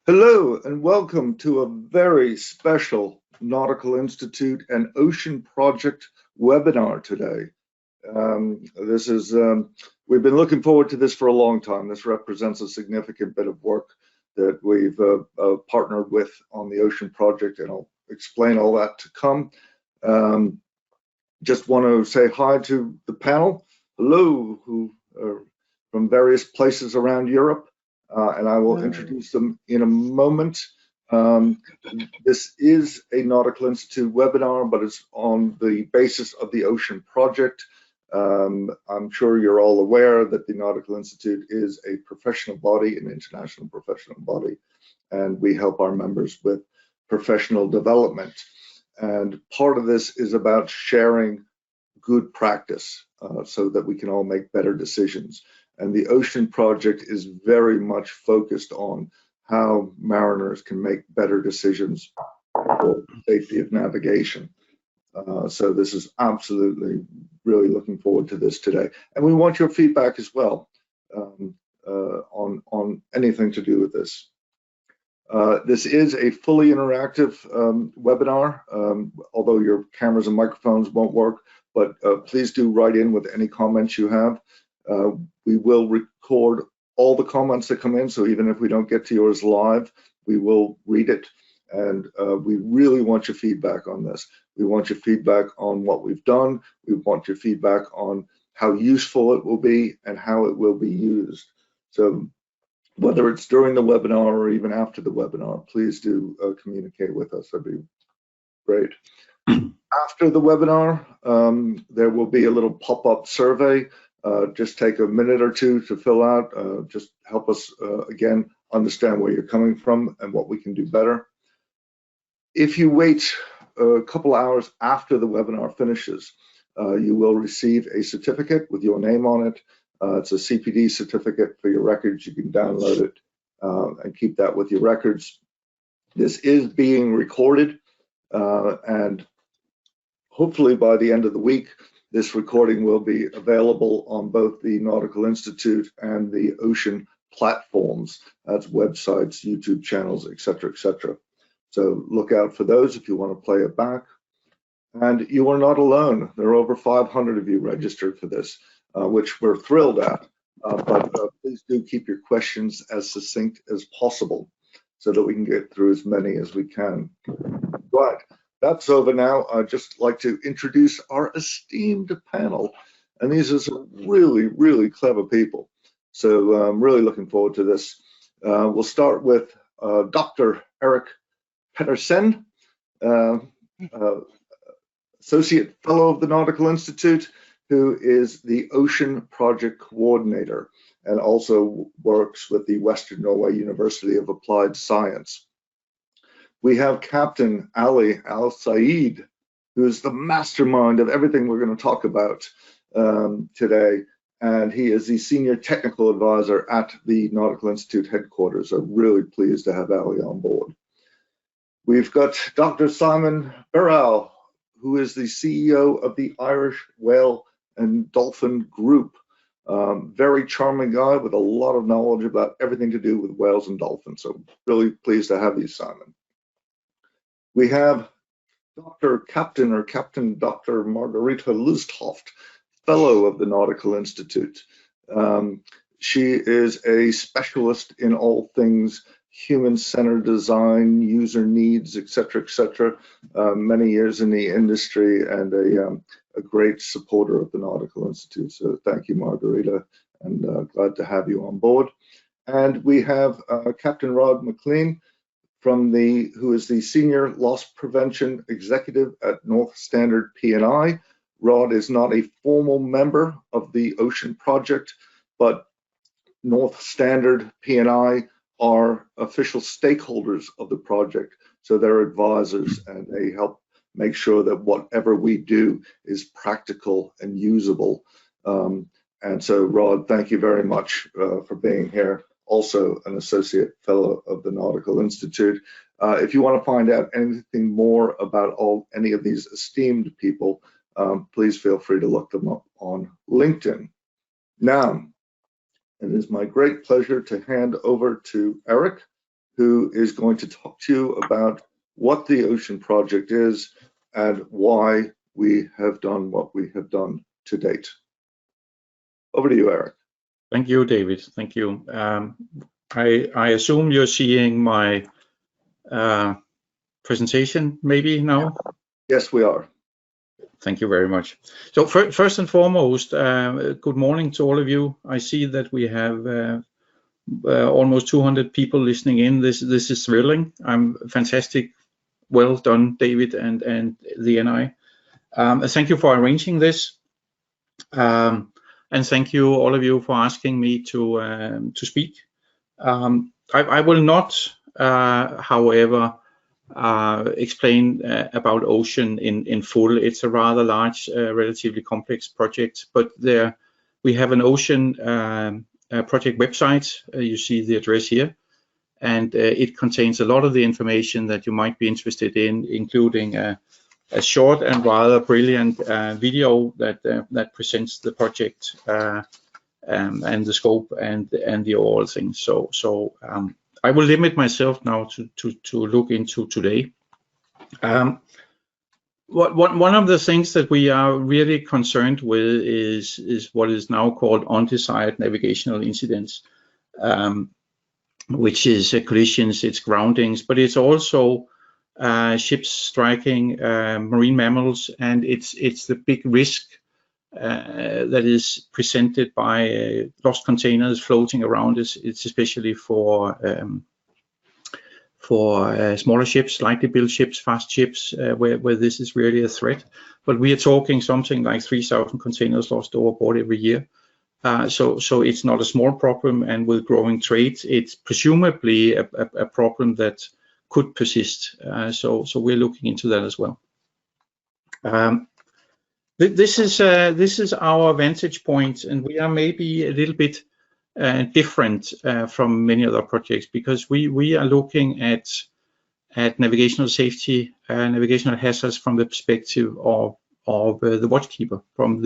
Hello and welcome to a very special Nautical Institute and Ocean Project webinar today. We've been looking forward to this for a long time. This represents a significant bit of work that we've partnered with on the Ocean Project, and I'll explain all that to come. Just want to say hi to the panel. Hello, who are from various places around Europe. And I will introduce them in a moment. This is a Nautical Institute webinar, but it's on the basis of the Ocean Project. I'm sure you're all aware that the Nautical Institute is a professional body, an international professional body, and we help our members with professional development. And part of this is about sharing good practice so that we can all make better decisions. And the Ocean Project is very much focused on how mariners can make better decisions for safety of navigation. So this is absolutely really looking forward to this today. And we want your feedback as well on anything to do with this. This is a fully interactive webinar, although your cameras and microphones won't work, but please do write in with any comments you have. We will record all the comments that come in, so even if we don't get to yours live, we will read it. And we really want your feedback on this. We want your feedback on what we've done. We want your feedback on how useful it will be and how it will be used. So whether it's during the webinar or even after the webinar, please do communicate with us. That'd be great. After the webinar, there will be a little pop-up survey. Just take a minute or two to fill out. Just help us, again, understand where you're coming from and what we can do better. If you wait a couple hours after the webinar finishes, you will receive a certificate with your name on it. It's a CPD certificate for your records. You can download it and keep that with your records. This is being recorded, and hopefully by the end of the week, this recording will be available on both the Nautical Institute and the Ocean platforms. That's websites, YouTube channels, etc., etc. So look out for those if you want to play it back. And you are not alone. There are over 500 of you registered for this, which we're thrilled at. But please do keep your questions as succinct as possible so that we can get through as many as we can. Right. That's over now. I'd just like to introduce our esteemed panel. And these are some really, really clever people. So I'm really looking forward to this. We'll start with Dr. Eric Petersen, Associate Fellow of the Nautical Institute, who is the Ocean Project Coordinator and also works with the Western Norway University of Applied Science. We have Captain Aly Elsayed, who is the mastermind of everything we're going to talk about today, and he is the Senior Technical Advisor at the Nautical Institute headquarters. I'm really pleased to have Aly on board. We've got Dr. Simon Burrell, who is the CEO of the Irish Whale and Dolphin Group. Very charming guy with a lot of knowledge about everything to do with whales and dolphins. So really pleased to have you, Simon. We have Captain Dr. Margarita Lusthoft, Fellow of the Nautical Institute. She is a specialist in all things human-centered design, user needs, etc., etc. Many years in the industry and a great supporter of the Nautical Institute. So thank you, Margarita, and glad to have you on board. And we have Captain Rod McLean, who is the Senior Loss Prevention Executive at North Standard P&I. Rod is not a formal member of the Ocean Project, but North Standard P&I are official stakeholders of the project. So they're advisors and they help make sure that whatever we do is practical and usable. And so Rod, thank you very much for being here. Also an Associate Fellow of the Nautical Institute. If you want to find out anything more about any of these esteemed people, please feel free to look them up on LinkedIn. Now, it is my great pleasure to hand over to Eric who is going to talk to you about what the Ocean Project is and why we have done what we have done to date. Over to you, Eric. Thank you, David. Thank you. I assume you're seeing my presentation maybe now? Yes, we are. Thank you very much. So first and foremost, good morning to all of you. I see that we have almost 200 people listening in. This is thrilling. Fantastic. Well done, David and the NI. Thank you for arranging this. And thank you, all of you, for asking me to speak. I will not, however, explain about ocean in full. It's a rather large, relatively complex project, but we have an ocean project website. You see the address here, and it contains a lot of the information that you might be interested in, including a short and rather brilliant video that presents the project and the scope and the overall thing. So I will limit myself now to look into today. One of the things that we are really concerned with is what is now called undesired navigational incidents, which is collisions, it's groundings, but it's also ships striking marine mammals, and it's the big risk that is presented by lost containers floating around us. It's especially for smaller ships, lightly built ships, fast ships, where this is really a threat. But we are talking something like 3,000 containers lost overboard every year. So it's not a small problem, and with growing trade, it's presumably a problem that could persist. So we're looking into that as well. This is our vantage point, and we are maybe a little bit different from many other projects, because we are looking at navigational safety, navigational hazards from the perspective of the watchkeeper. From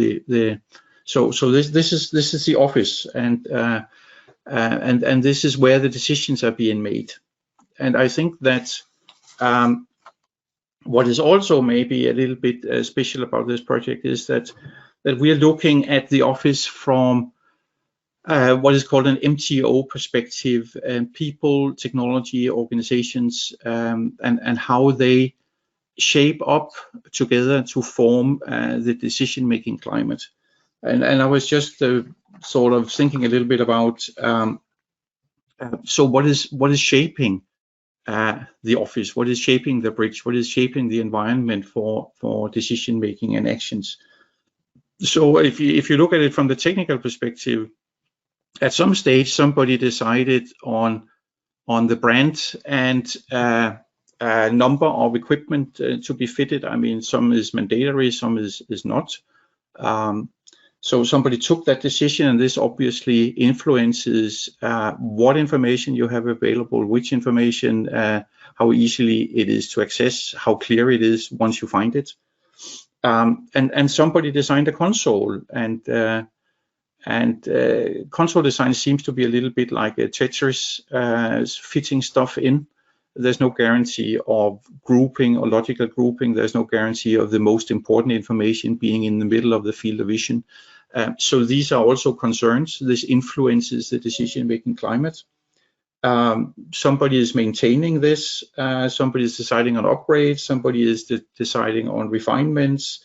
so this is the office, and this is where the decisions are being made. And I think that what is also maybe a little bit special about this project is that we are looking at the office from what is called an MTO perspective, people, technology, organizations, and how they shape up together to form the decision-making climate. And I was just sort of thinking a little bit about so what is shaping the office, what is shaping the bridge, what is shaping the environment for decision making and actions. So if you look at it from the technical perspective, at some stage somebody decided on the brand and number of equipment to be fitted. I mean, some is mandatory, some is not. So somebody took that decision, and this obviously influences what information you have available, which information, how easily it is to access, how clear it is once you find it. And somebody designed a console, and console design seems to be a little bit like a Tetris, fitting stuff in. There's no guarantee of grouping or logical grouping. There's no guarantee of the most important information being in the middle of the field of vision. So these are also concerns. This influences the decision-making climate. Somebody is maintaining this. Somebody is deciding on upgrades. Somebody is deciding on refinements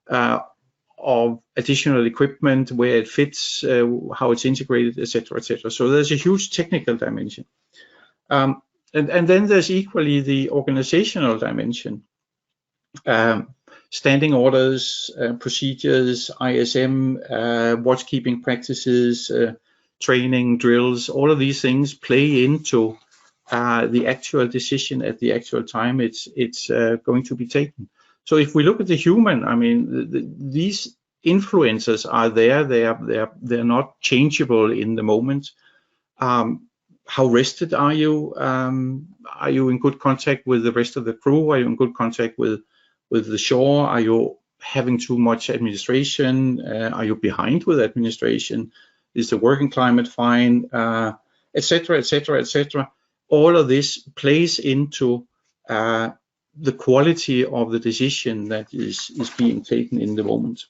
of additional equipment, where it fits, how it's integrated, etc., etc. So there's a huge technical dimension. And then there's equally the organizational dimension. Standing orders, procedures, ISM, watchkeeping practices, training, drills, all of these things play into the actual decision at the actual time it's going to be taken. So if we look at the human, I mean, these influences are there. They're not changeable in the moment. How rested are you? Are you in good contact with the rest of the crew? Are you in good contact with the shore? Are you having too much administration? Are you behind with administration? Is the working climate fine? Etc., etc., etc. all of this plays into the quality of the decision that is being taken in the moment.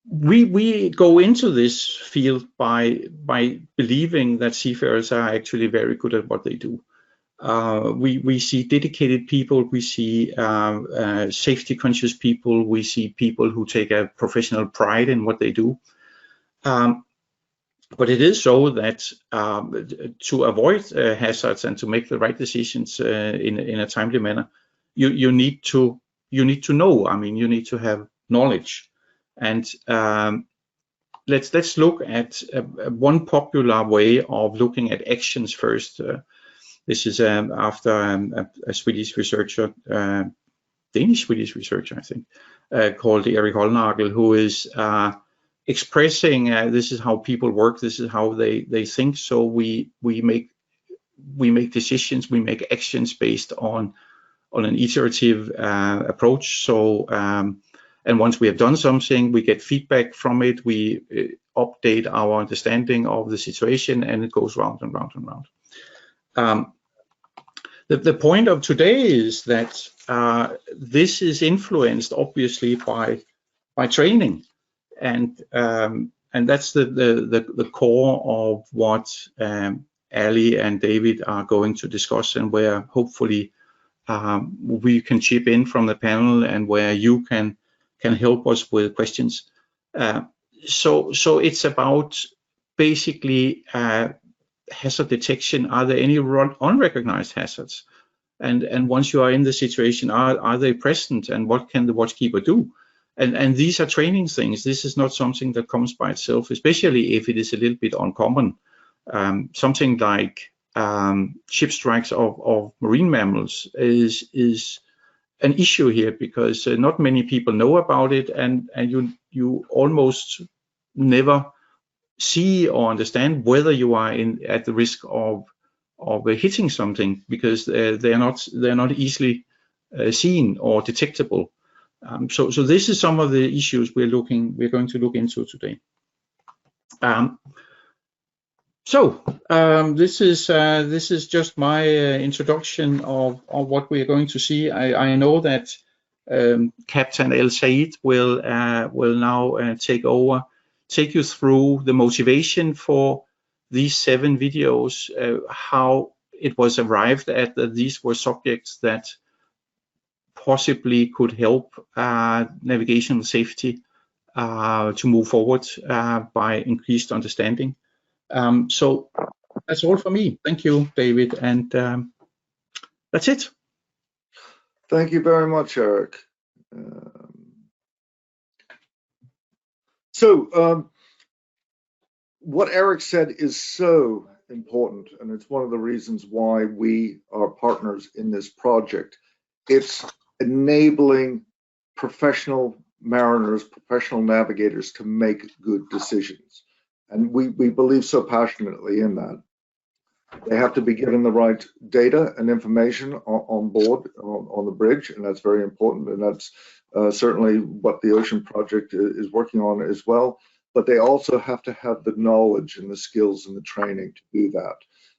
We go into this field by believing that seafarers are actually very good at what they do. We see dedicated people, we see safety conscious people, we see people who take a professional pride in what they do. But it is so that to avoid hazards and to make the right decisions in a timely manner, you need to know. I mean, you need to have knowledge. And let's look at one popular way of looking at actions first. This is after a Swedish researcher, Danish-Swedish researcher, I think, called Eric Styr, who is expressing this is how people work, this is how they think. So we make decisions, we make actions based on an iterative approach. So and once we have done something, we get feedback from it, we update our understanding of the situation, and it goes round and round and round. The point of today is that this is influenced obviously by training, and that's the core of what Aly and David are going to discuss, and where hopefully we can chip in from the panel, and where you can help us with questions. So it's about basically hazard detection. Are there any unrecognized hazards? And once you are in the situation, are they present, and what can the watchkeeper do? And these are training things. This is not something that comes by itself, especially if it is a little bit uncommon. Something like ship strikes of marine mammals is an issue here, because not many people know about it, and you almost never see or understand whether you are at the risk of hitting something, because they're not easily seen or detectable. So this is some of the issues we're going to look into today. This is just my introduction of what we are going to see. I know that Captain Elsayed will now take you through the motivation for these 7 videos, how it was arrived at that these were subjects that possibly could help navigational safety to move forward by increased understanding. So that's all for me. Thank you, David, and that's it. Thank you very much, Eric. What Eric said is so important, and it's one of the reasons why we are partners in this project. It's enabling professional mariners, professional navigators to make good decisions. And we believe so passionately in that. They have to be given the right data and information on board, on the bridge, and that's very important. And that's certainly what the Ocean Project is working on as well. But they also have to have the knowledge and the skills and the training to do that.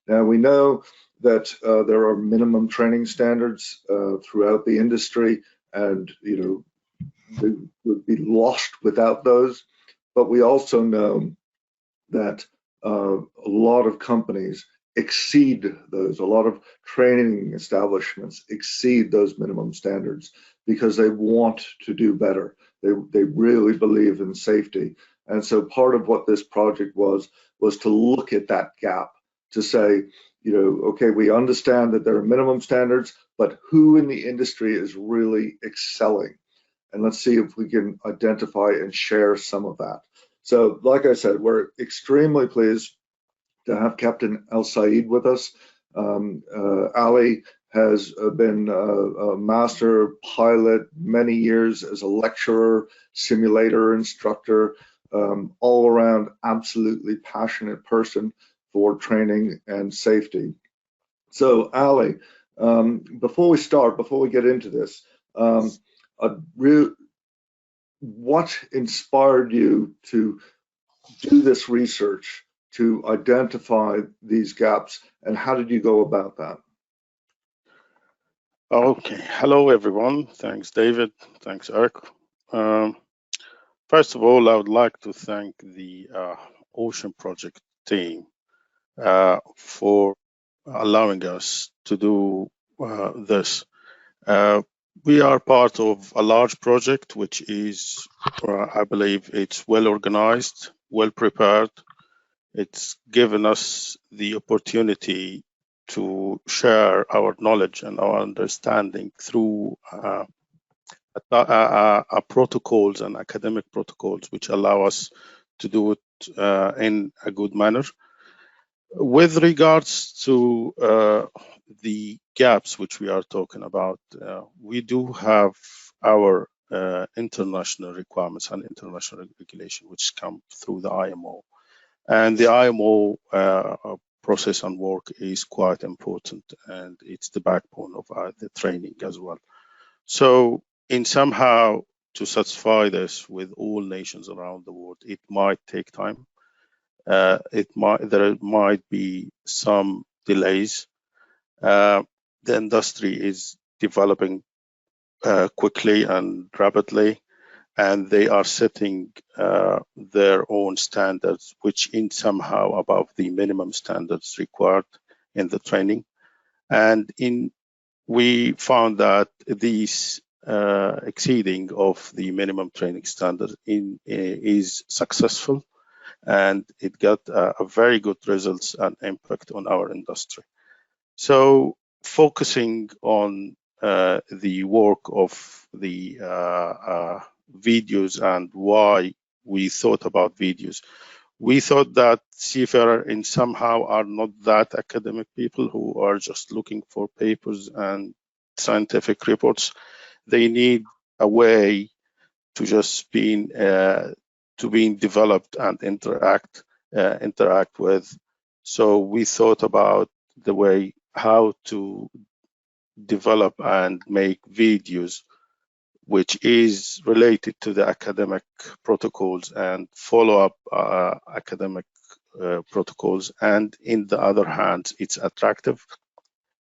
Now, we know that there are minimum training standards throughout the industry, and they would be lost without those. But we also know that a lot of companies exceed those. A lot of training establishments exceed those minimum standards because they want to do better. They really believe in safety. And so part of what this project was to look at that gap, to say, okay, we understand that there are minimum standards, but who in the industry is really excelling? And let's see if we can identify and share some of that. So, like I said, we're extremely pleased to have Captain Elsayed with us. Aly has been a master pilot, many years as a lecturer, simulator instructor, all around absolutely passionate person for training and safety. So Aly, before we get into this, what inspired you to do this research, to identify these gaps, and how did you go about that? Okay, hello everyone. Thanks, David. Thanks, Eric. First of all, I would like to thank the Ocean Project team for allowing us to do this. We are part of a large project, which is, I believe, it's well organized, well prepared. It's given us the opportunity to share our knowledge and our understanding through protocols and academic protocols, which allow us to do it in a good manner. With regards to the gaps which we are talking about, we do have our international requirements and international regulation, which come through the IMO. And the IMO process and work is quite important, and it's the backbone of the training as well. So in somehow to satisfy this with all nations around the world, it might take time. There might be some delays. The industry is developing quickly and rapidly, and they are setting their own standards, which in somehow above the minimum standards required in the training. And we found that these exceeding of the minimum training standard is successful, and it got a very good results and impact on our industry. So focusing on the work of the videos and why we thought about videos. We thought that seafarers in somehow are not that academic people who are just looking for papers and scientific reports. They need a way to just being developed and interact with. So we thought about the way how to develop and make videos which is related to the academic protocols and follow up academic protocols, and in the other hand it's attractive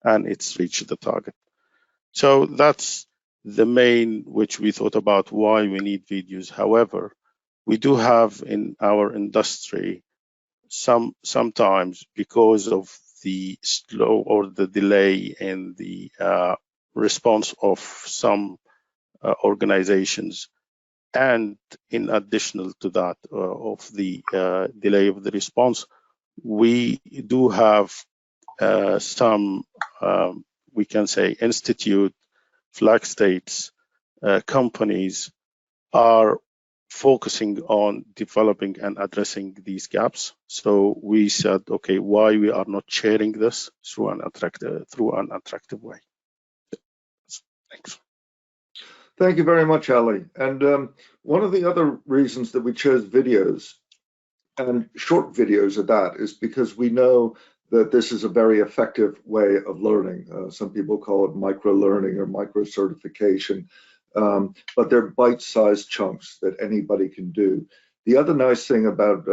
and it's reached the target. So that's the main which we thought about why we need videos. However, we do have in our industry sometimes because of the slow or the delay in the response of some organizations, and in additional to that of the delay of the response, we do have some we can say institute, flag states, companies are focusing on developing and addressing these gaps. So we said, okay, why we are not sharing this through an attractive way. Thanks. Thank you very much, Aly. And one of the other reasons that we chose videos, and short videos at that, is because we know that this is a very effective way of learning. Some people call it micro-learning or micro-certification, but they're bite-sized chunks that anybody can do. The other nice thing about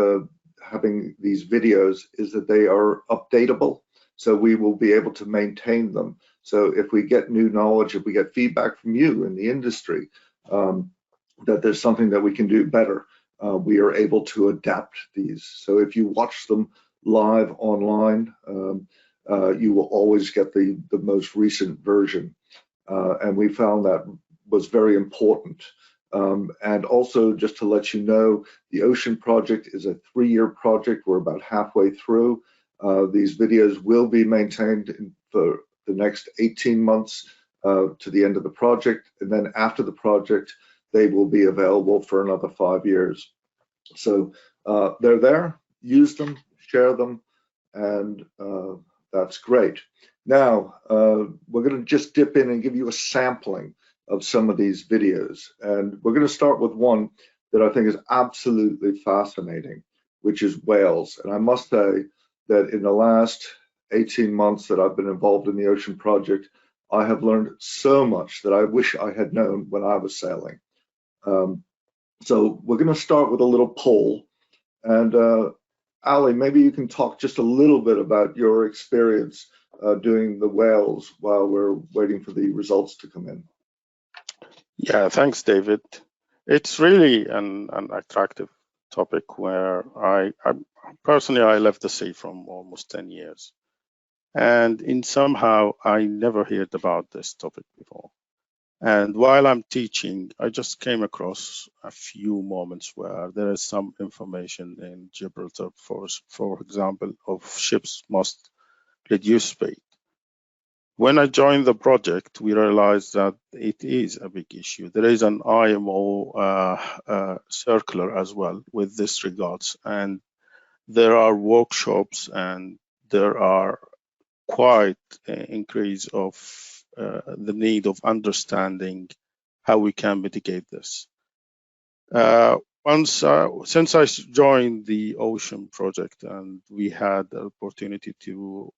having these videos is that they are updatable, so we will be able to maintain them. So if we get new knowledge, if we get feedback from you in the industry, that there's something that we can do better, we are able to adapt these. So if you watch them live online, you will always get the most recent version. And we found that was very important. And also, just to let you know, the Ocean Project is a 3-year project. We're about halfway through. These videos will be maintained for the next 18 months to the end of the project. And then after the project, they will be available for another 5 years. So they're there, use them, share them, and that's great. Now, we're going to just dip in and give you a sampling of some of these videos. And we're going to start with one that I think is absolutely fascinating, which is whales. And I must say that in the last 18 months that I've been involved in the Ocean Project, I have learned so much that I wish I had known when I was sailing. So we're going to start with a little poll. And Aly, maybe you can talk just a little bit about your experience doing the whales while we're waiting for the results to come in. Yeah, thanks, David. It's really an attractive topic where I personally, I left the sea from almost 10 years. And in somehow, I never heard about this topic before. And while I'm teaching, I just came across a few moments where there is some information in Gibraltar, for example, of ships must reduce speed. When I joined the project, we realized that it is a big issue. There is an IMO circular as well with this regards, and there are workshops and there are quite increase of the need of understanding how we can mitigate this. Since I joined the Ocean project, and we had the opportunity to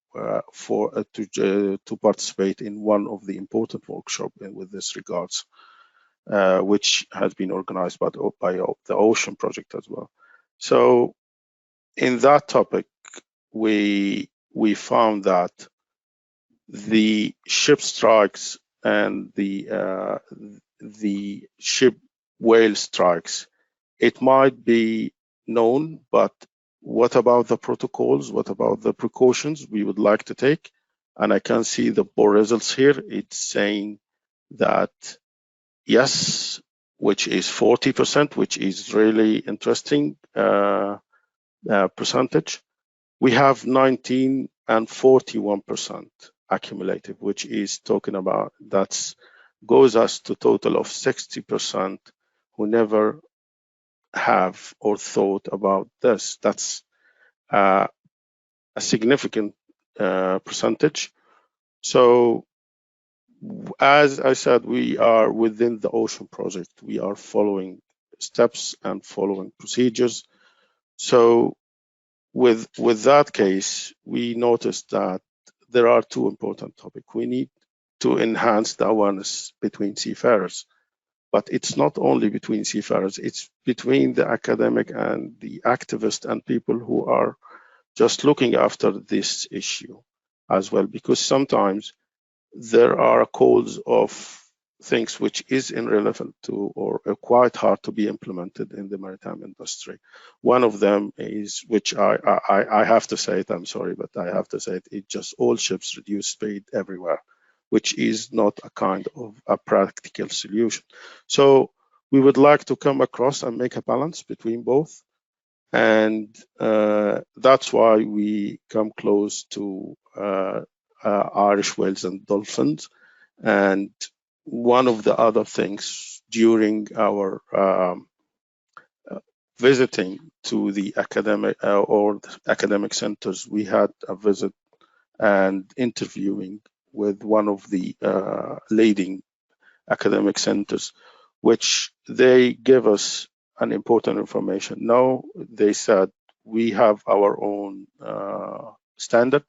participate in one of the important workshops with this regards, which has been organized by the Ocean project as well. So in that topic, we found that the ship strikes and the ship whale strikes, it might be known, but what about the protocols? What about the precautions we would like to take? And I can see the poor results here. It's saying that yes, which is 40%, which is really interesting percentage. We have 19 and 41% accumulative, which is talking about that's goes us to total of 60% who never have or thought about this. That's a significant percentage. So as I said, we are within the Ocean project. We are following steps and following procedures. So with that case, we noticed that there are two important topics. We need to enhance the awareness between seafarers, but it's not only between seafarers, it's between the academic and the activists and people who are just looking after this issue as well, because sometimes there are calls of things which is irrelevant to or quite hard to be implemented in the maritime industry. One of them is, which I have to say it, I'm sorry, but I have to say it, it's just all ships reduce speed everywhere, which is not a kind of a practical solution. So we would like to come across and make a balance between both. And that's why we come close to Irish whales and dolphins. And one of the other things during our visiting to the academic centers, we had a visit and interviewing with one of the leading academic centers, which they give us an important information. Now, they said, we have our own standard,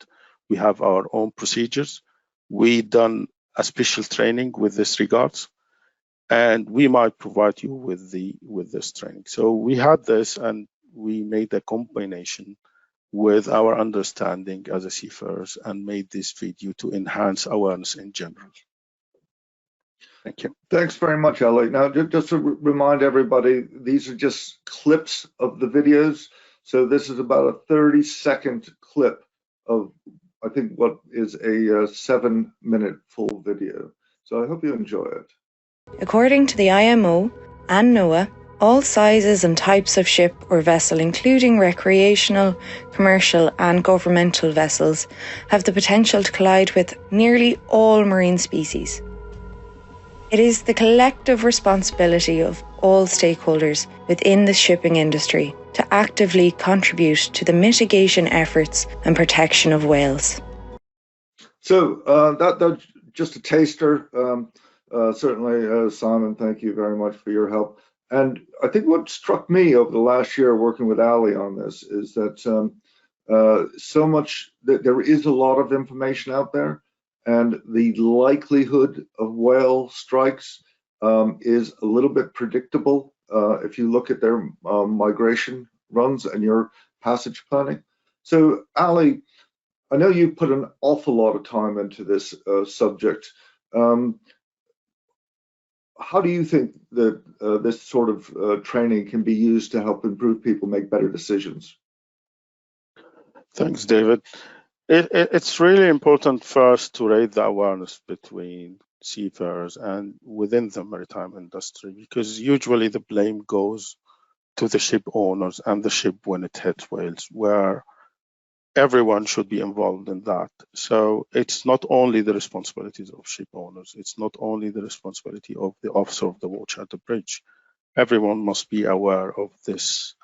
we have our own procedures, we done a special training with this regards, and we might provide you with this training. So we had this, and we made a combination with our understanding as a seafarers and made this video to enhance awareness in general. Thank you. Thanks very much, Aly. Now, just to remind everybody, these are just clips of the videos. So this is about a 30-second clip of, I think, what is a 7-minute full video. So I hope you enjoy it. According to the IMO and NOAA, all sizes and types of ship or vessel, including recreational, commercial and governmental vessels, have the potential to collide with nearly all marine species. It is the collective responsibility of all stakeholders within the shipping industry to actively contribute to the mitigation efforts and protection of whales. So that's just a taster. Certainly, Simon, thank you very much for your help. And I think what struck me over the last year working with Aly on this is that so much that there is a lot of information out there, and the likelihood of whale strikes is a little bit predictable if you look at their migration runs, and you're passage planning. So, Aly, I know you put an awful lot of time into this subject. How do you think that this sort of training can be used to help improve people make better decisions? Thanks, David. It's really important first to raise the awareness between seafarers and within the maritime industry, because usually the blame goes to the ship owners and the ship when it hits whales, where everyone should be involved in that. So it's not only the responsibilities of ship owners, it's not only the responsibility of the officer of the watch at the bridge. Everyone must be aware of this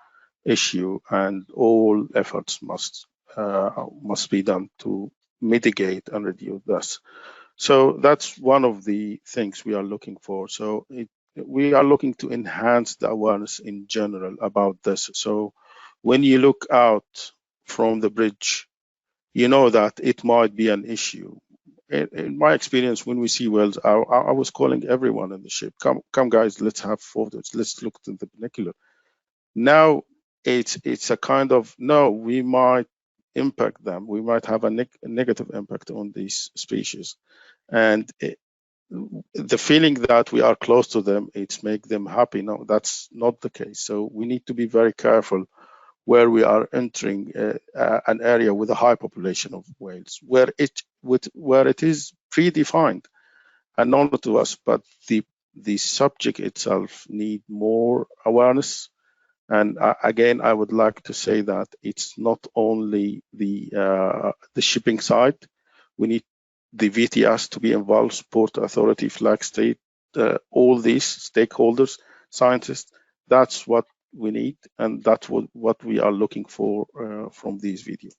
issue, and all efforts must be done to mitigate and reduce this. So that's one of the things we are looking for. So we are looking to enhance the awareness in general about this. So when you look out from the bridge, you know that it might be an issue. In my experience, when we see whales, I was calling everyone in the ship, come guys, let's have photos, let's look at the binocular. Now it's a kind of, no, we might impact them, we might have a negative impact on these species, and the feeling that we are close to them, it's make them happy. No, that's not the case. So we need to be very careful where we are entering an area with a high population of whales, where it is predefined and known to us, but the subject itself need more awareness. And again, I would like to say that it's not only the shipping side. We need the VTS to be involved, Port Authority, Flag State, all these stakeholders, scientists. That's what we need, and that's what we are looking for from these videos.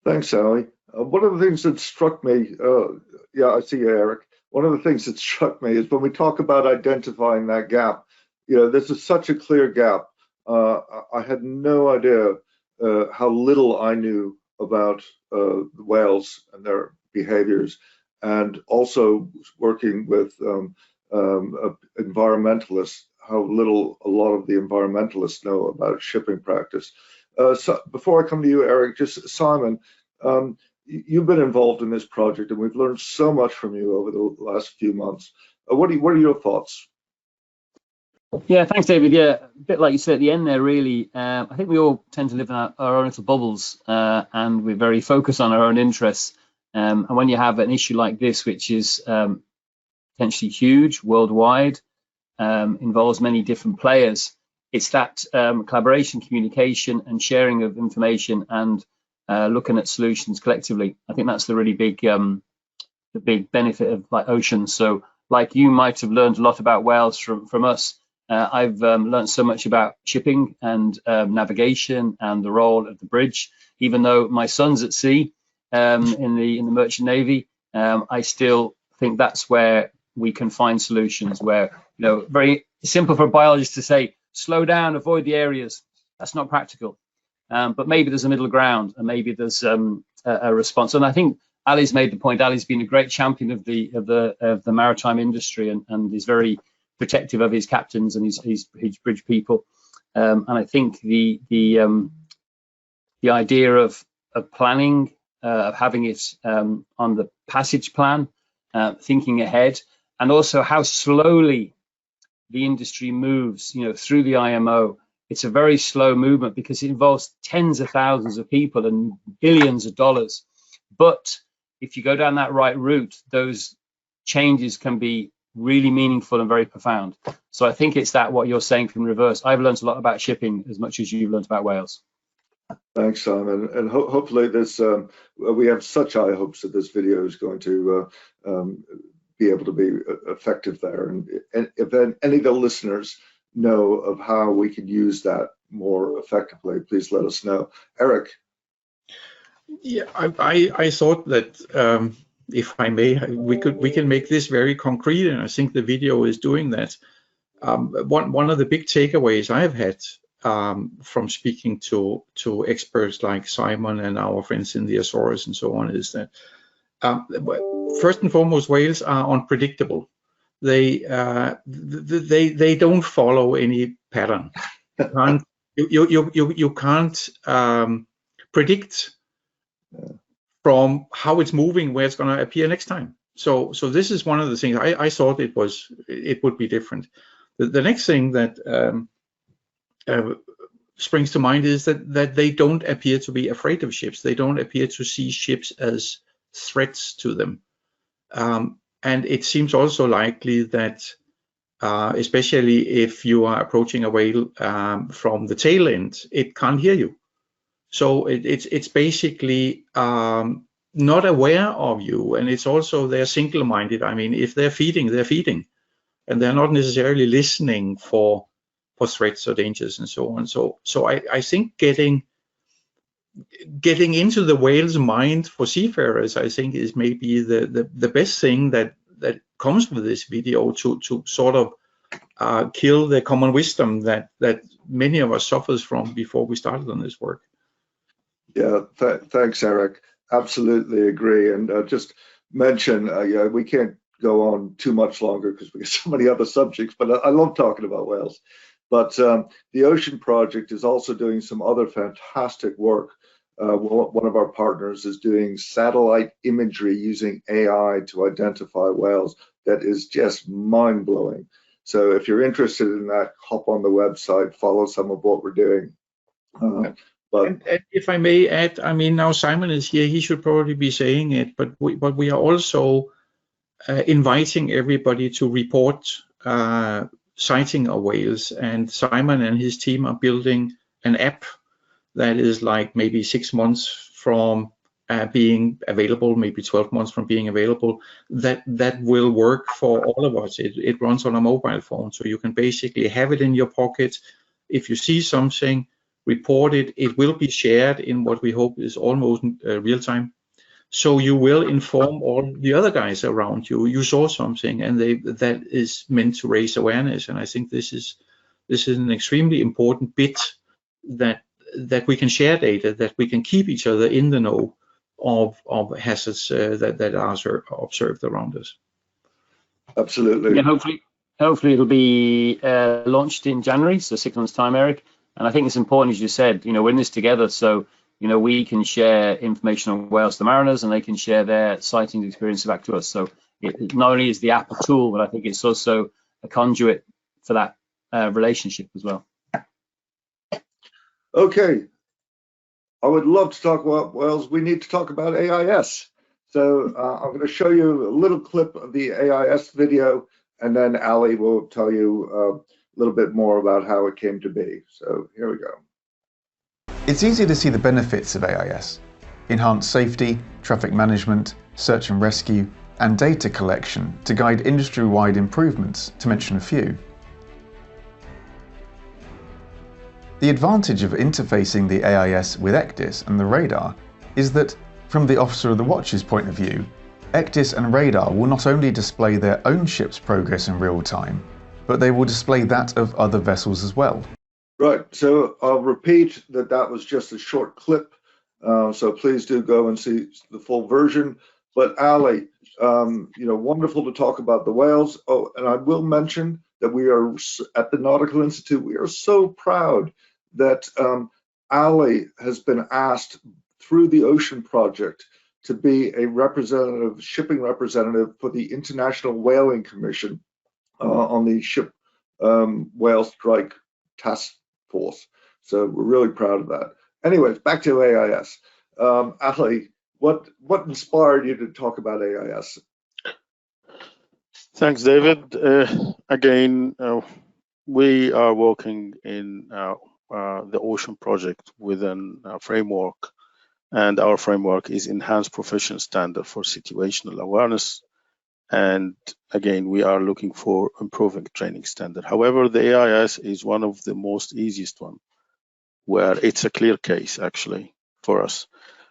Thanks, Aly. One of the things that struck me, yeah, I see you, Eric. One of the things that struck me is when we talk about identifying that gap, this is such a clear gap. I had no idea how little I knew about the whales and their behaviors, and also working with environmentalists, how little a lot of the environmentalists know about shipping practice. So before I come to you, Eric, just Simon, you've been involved in this project, and we've learned so much from you over the last few months. What are your thoughts? Yeah, thanks, David. Yeah, a bit like you said at the end there, really. I think we all tend to live in our own little bubbles, and we're very focused on our own interests. And when you have an issue like this, which is potentially huge worldwide, involves many different players, it's that collaboration, communication, and sharing of information, and looking at solutions collectively. I think that's the really big, the big benefit of like oceans. So, like you might have learned a lot about whales from us. I've learned so much about shipping and navigation and the role of the bridge. Even though my son's at sea in the merchant navy, I still think that's where we can find solutions. Where very simple for a biologist to say, slow down, avoid the areas. That's not practical. But maybe there's a middle ground, and maybe there's a response. And I think Aly's made the point. Aly's been a great champion of the maritime industry, and is very protective of his captains and his bridge people. And I think the idea of planning, of having it on the passage plan, thinking ahead, and also how slowly the industry moves, through the IMO. It's a very slow movement because it involves tens of thousands of people and billions of dollars. But if you go down that right route, those changes can be really meaningful and very profound. So I think it's what you're saying from reverse. I've learned a lot about shipping as much as you've learned about whales. Thanks, Simon. And hopefully this, we have such high hopes that this video is going to be able to be effective there. And if any of the listeners know of how we can use that more effectively, please let us know. Eric. Yeah, I thought that if I may, we can make this very concrete, and I think the video is doing that. One of the big takeaways I've had from speaking to experts like Simon and our friends in the Azores and so on is that first and foremost, whales are unpredictable. They don't follow any pattern. you can't predict from how it's moving where it's going to appear next time. So this is one of the things I thought it would be different. The next thing that springs to mind is that they don't appear to be afraid of ships. They don't appear to see ships as threats to them. And it seems also likely that, especially if you are approaching a whale from the tail end, it can't hear you. So it's basically not aware of you, and it's also they're single-minded. I mean, if they're feeding, and they're not necessarily listening for threats or dangers and so on. So I think getting into the whale's mind for seafarers, I think, is maybe the best thing that comes with this video to sort of kill the common wisdom that many of us suffers from before we started on this work. Yeah, thanks, Eric. Absolutely agree. And just mention, yeah, we can't go on too much longer because we have so many other subjects, but I love talking about whales. But the Ocean Project is also doing some other fantastic work. One of our partners is doing satellite imagery using AI to identify whales. That is just mind-blowing. So if you're interested in that, hop on the website, follow some of what we're doing. And if I may add, I mean, now Simon is here, he should probably be saying it, but we are also inviting everybody to report sighting of whales. And Simon and his team are building an app that is like maybe 6 months from being available, maybe 12 months from being available, that will work for all of us. It runs on a mobile phone, so you can basically have it in your pocket. If you see something, report it. It will be shared in what we hope is almost real time. So you will inform all the other guys around you. You saw something, and that is meant to raise awareness. And I think this is an extremely important bit that we can share data, that we can keep each other in the know of hazards that are observed around us. Absolutely. Yeah, hopefully it'll be launched in January, so 6 months' time, Eric. And I think it's important, as you said, we're in this together, so we can share information on whales to the mariners, and they can share their sighting experience back to us. So it not only is the app a tool, but I think it's also a conduit for that relationship as well. Okay, I would love to talk about whales. We need to talk about AIS. So I'm going to show you a little clip of the AIS video, and then Aly will tell you a little bit more about how it came to be. So here we go. It's easy to see the benefits of AIS: enhanced safety, traffic management, search and rescue, and data collection to guide industry-wide improvements, to mention a few. The advantage of interfacing the AIS with ECDIS and the radar is that, from the Officer of the Watch's point of view, ECDIS and radar will not only display their own ship's progress in real time, but they will display that of other vessels as well. Right, so I'll repeat that was just a short clip, so please do go and see the full version. But Aly, wonderful to talk about the whales. Oh, and I will mention that we are at the Nautical Institute. We are so proud that Aly has been asked through the Ocean Project to be a representative, shipping representative for the International Whaling Commission on the ship whale strike task force. So we're really proud of that. Anyways, back to AIS. Aly, what inspired you to talk about AIS? Thanks, David. Again, we are working in the Ocean Project within a framework, and our framework is Enhanced Profession Standard for Situational Awareness. And again, we are looking for improving training standard. However, the AIS is one of the most easiest one, where it's a clear case actually for us.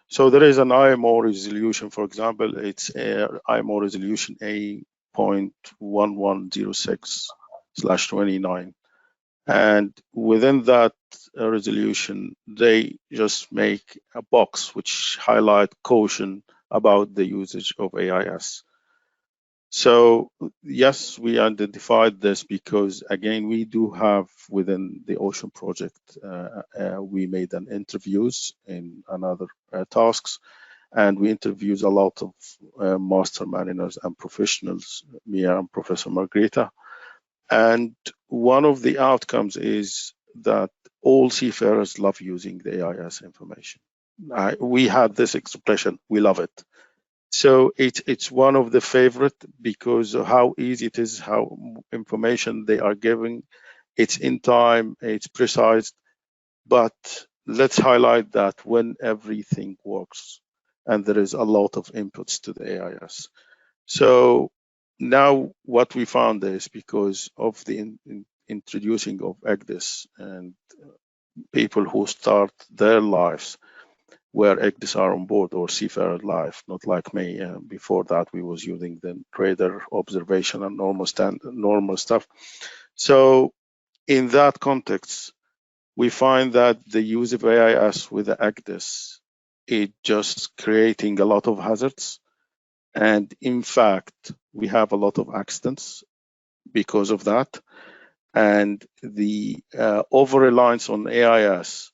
So there is an IMO resolution, for example, it's IMO resolution A.1106/29. And within that resolution, they just make a box which highlight caution about the usage of AIS. So yes, we identified this because, again, we do have within the Ocean project, we made an interviews in another tasks, and we interviewed a lot of master mariners and professionals, me and Professor Margherita. And one of the outcomes is that all seafarers love using the AIS information. We had this expression, we love it. So it's one of the favorite because of how easy it is, how information they are giving. It's in time, it's precise, but let's highlight that when everything works and there is a lot of inputs to the AIS. So now what we found is because of the introducing of EGDIS and people who start their lives where EGDIS are on board, or seafarer life, not like me. Before that, we was using the radar observation and normal stuff. So in that context, we find that the use of AIS with the EGDIS, it just creating a lot of hazards. And in fact, we have a lot of accidents because of that. And the over-reliance on AIS,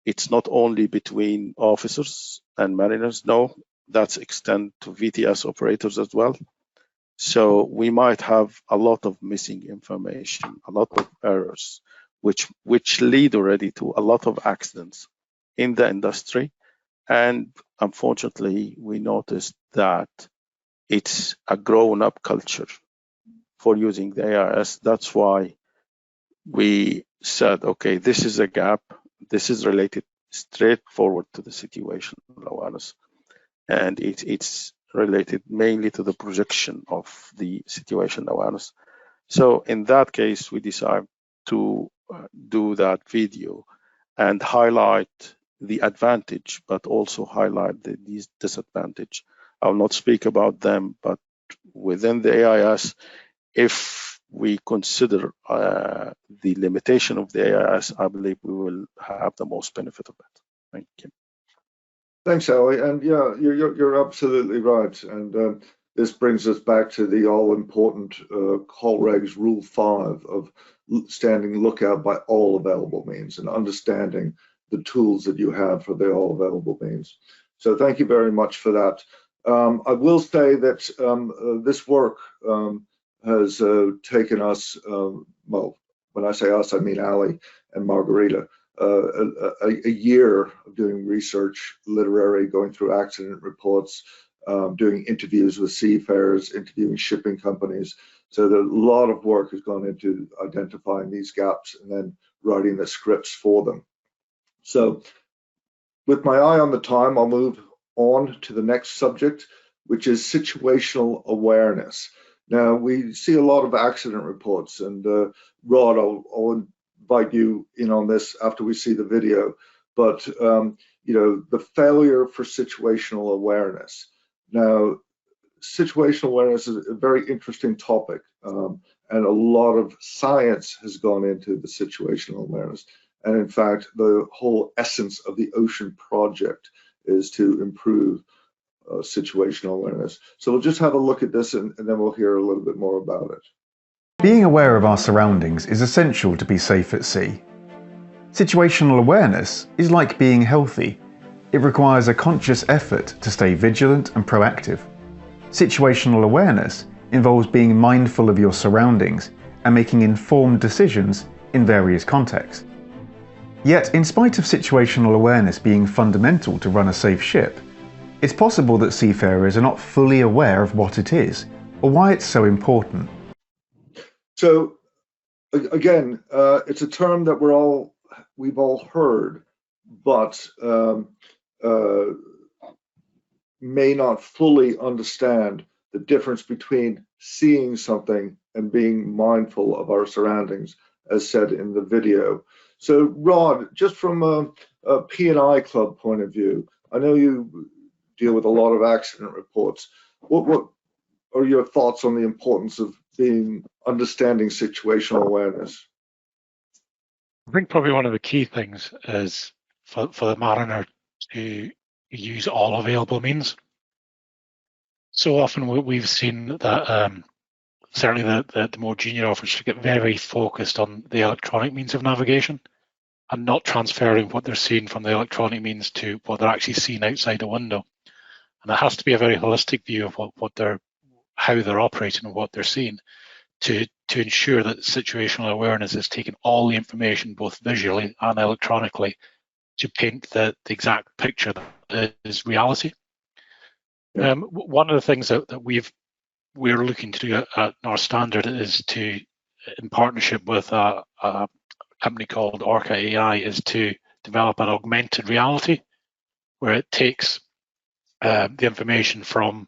it's not only between officers and mariners, no, that's extend to VTS operators as well. So we might have a lot of missing information, a lot of errors, which lead already to a lot of accidents in the industry. And unfortunately, we noticed that it's a grown-up culture for using the AIS. That's why we said, okay, this is a gap. This is related straightforward to the situational awareness, and it's related mainly to the projection of the situational awareness. So in that case, we decided to do that video and highlight the advantage, but also highlight the disadvantage. I'll not speak about them, but within the AIS, if we consider the limitation of the AIS, I believe we will have the most benefit of it. Thank you. Thanks, Aly. And yeah, you're absolutely right. And this brings us back to the all-important Colreg's Rule 5 of standing lookout by all available means and understanding the tools that you have for the all available means. So thank you very much for that. I will say that this work has taken us, well, when I say us, I mean Aly and Margherita, a year of doing research, literary, going through accident reports, doing interviews with seafarers, interviewing shipping companies. So a lot of work has gone into identifying these gaps and then writing the scripts for them. So with my eye on the time, I'll move on to the next subject, which is situational awareness. Now, we see a lot of accident reports, and Rod, I'll invite you in on this after we see the video, but you know, the failure for situational awareness. Now, situational awareness is a very interesting topic, and a lot of science has gone into the situational awareness. And in fact, the whole essence of the Ocean project is to improve situational awareness. So we'll just have a look at this and then we'll hear a little bit more about it. Being aware of our surroundings is essential to be safe at sea. Situational awareness is like being healthy. It requires a conscious effort to stay vigilant and proactive. Situational awareness involves being mindful of your surroundings and making informed decisions in various contexts. Yet, in spite of situational awareness being fundamental to run a safe ship, it's possible that seafarers are not fully aware of what it is or why it's so important. So, again, it's a term that we've all heard, but may not fully understand the difference between seeing something and being mindful of our surroundings, as said in the video. So, Rod, just from a P&I Club point of view, I know you deal with a lot of accident reports. What are your thoughts on the importance of understanding situational awareness? I think probably one of the key things is for the mariner to use all available means. So often we've seen that certainly the more junior officers get very focused on the electronic means of navigation and not transferring what they're seeing from the electronic means to what they're actually seeing outside the window. And it has to be a very holistic view of how they're operating and what they're seeing to ensure that situational awareness is taking all the information, both visually and electronically, to paint the exact picture that is reality. Yeah. One of the things that we're looking to do at North Standard is to, in partnership with a company called Orca AI, is to develop an augmented reality where it takes the information from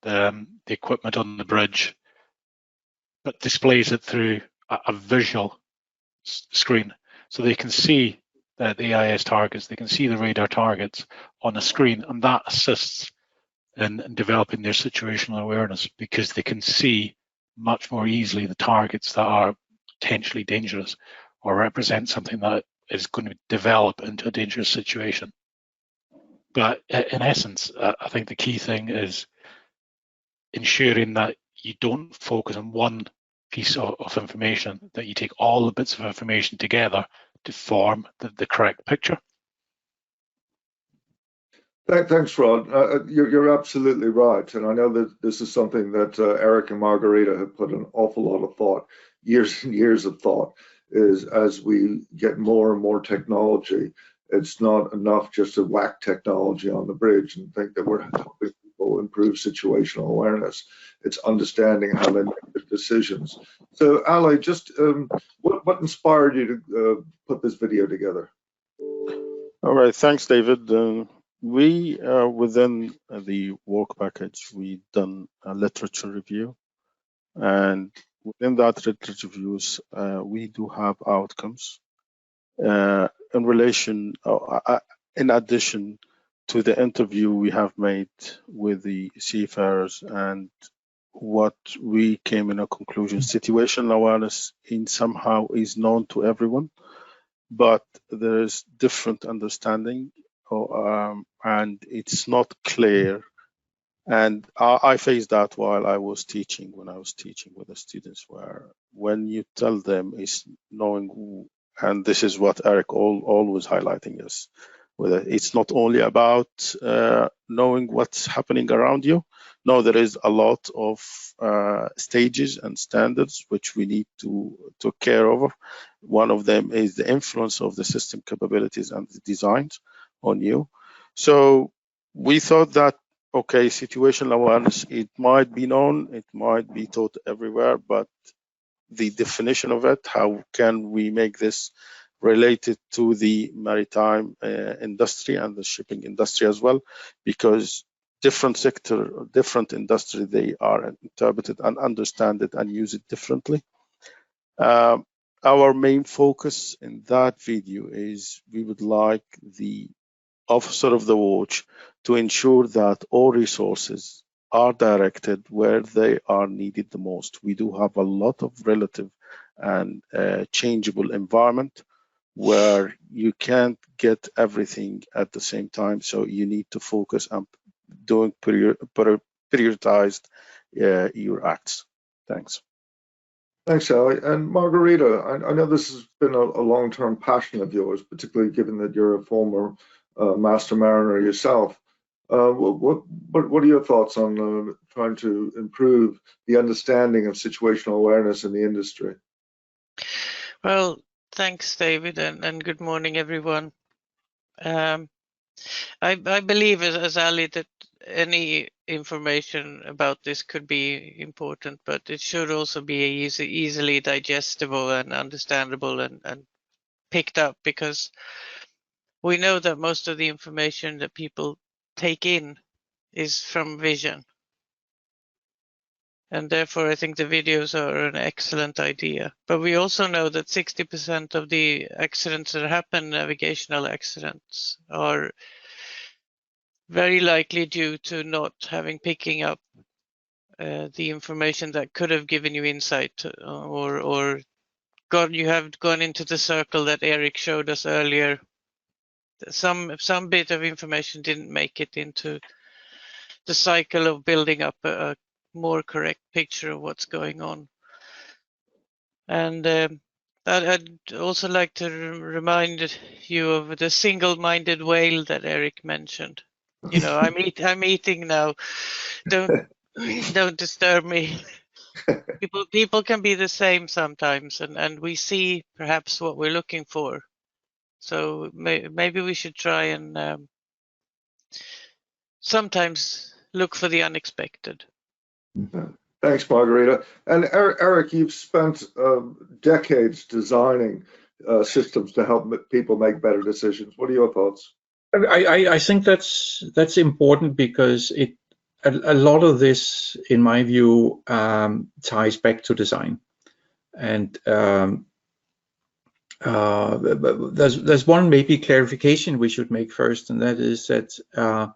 the equipment on the bridge, but displays it through a visual screen, so they can see the AIS targets, they can see the radar targets on a screen, and that assists in developing their situational awareness because they can see much more easily the targets that are potentially dangerous or represent something that is going to develop into a dangerous situation. But in essence, I think the key thing is ensuring that you don't focus on one piece of information, that you take all the bits of information together to form the correct picture. Thanks, Rod. You're absolutely right. And I know that this is something that Eric and Margarita have put an awful lot of thought, years and years of thought, is as we get more and more technology, it's not enough just to whack technology on the bridge and think that we're helping people improve situational awareness. It's understanding how they make the decisions. So, Aly, just what inspired you to put this video together? All right, thanks, David. We, within the work package, we've done a literature review, and within that literature reviews, we do have outcomes in relation, in addition to the interview we have made with the seafarers, and what we came in a conclusion, situational awareness in somehow is known to everyone, but there is different understanding, and it's not clear. And I faced that while I was teaching, when I was teaching with the students, where when you tell them is knowing who, and this is what Eric always highlighting is, whether it's not only about knowing what's happening around you. No, there is a lot of stages and standards which we need to care over. One of them is the influence of the system capabilities and the designs on you. So we thought that, okay, situational awareness, it might be known, it might be taught everywhere, but the definition of it, how can we make this related to the maritime industry and the shipping industry as well? Because different sector, different industry, they are interpreted and understand it and use it differently. Our main focus in that video is we would like the officer of the watch to ensure that all resources are directed where they are needed the most. We do have a lot of relative and changeable environment where you can't get everything at the same time, so you need to focus on doing prioritized your acts. Thanks. Thanks, Aly. And Margarita, I know this has been a long-term passion of yours, particularly given that you're a former master mariner yourself. What are your thoughts on trying to improve the understanding of situational awareness in the industry? Well, thanks, David, and good morning, everyone. I believe, as Aly, that any information about this could be important, but it should also be easily digestible and understandable and picked up, because we know that most of the information that people take in is from vision. And therefore, I think the videos are an excellent idea. But we also know that 60% of the accidents that happen, navigational accidents, are very likely due to not picking up the information that could have given you insight, or you have gone into the circle that Eric showed us earlier. Some bit of information didn't make it into the cycle of building up a more correct picture of what's going on. And I'd also like to remind you of the single-minded whale that Eric mentioned. You know, I'm eating now. Don't disturb me. People can be the same sometimes, and we see perhaps what we're looking for. So maybe we should try and sometimes look for the unexpected. Thanks, Margarita. And Eric, you've spent decades designing systems to help people make better decisions. What are your thoughts? I think that's important because a lot of this, in my view, ties back to design. And there's one maybe clarification we should make first, and that is that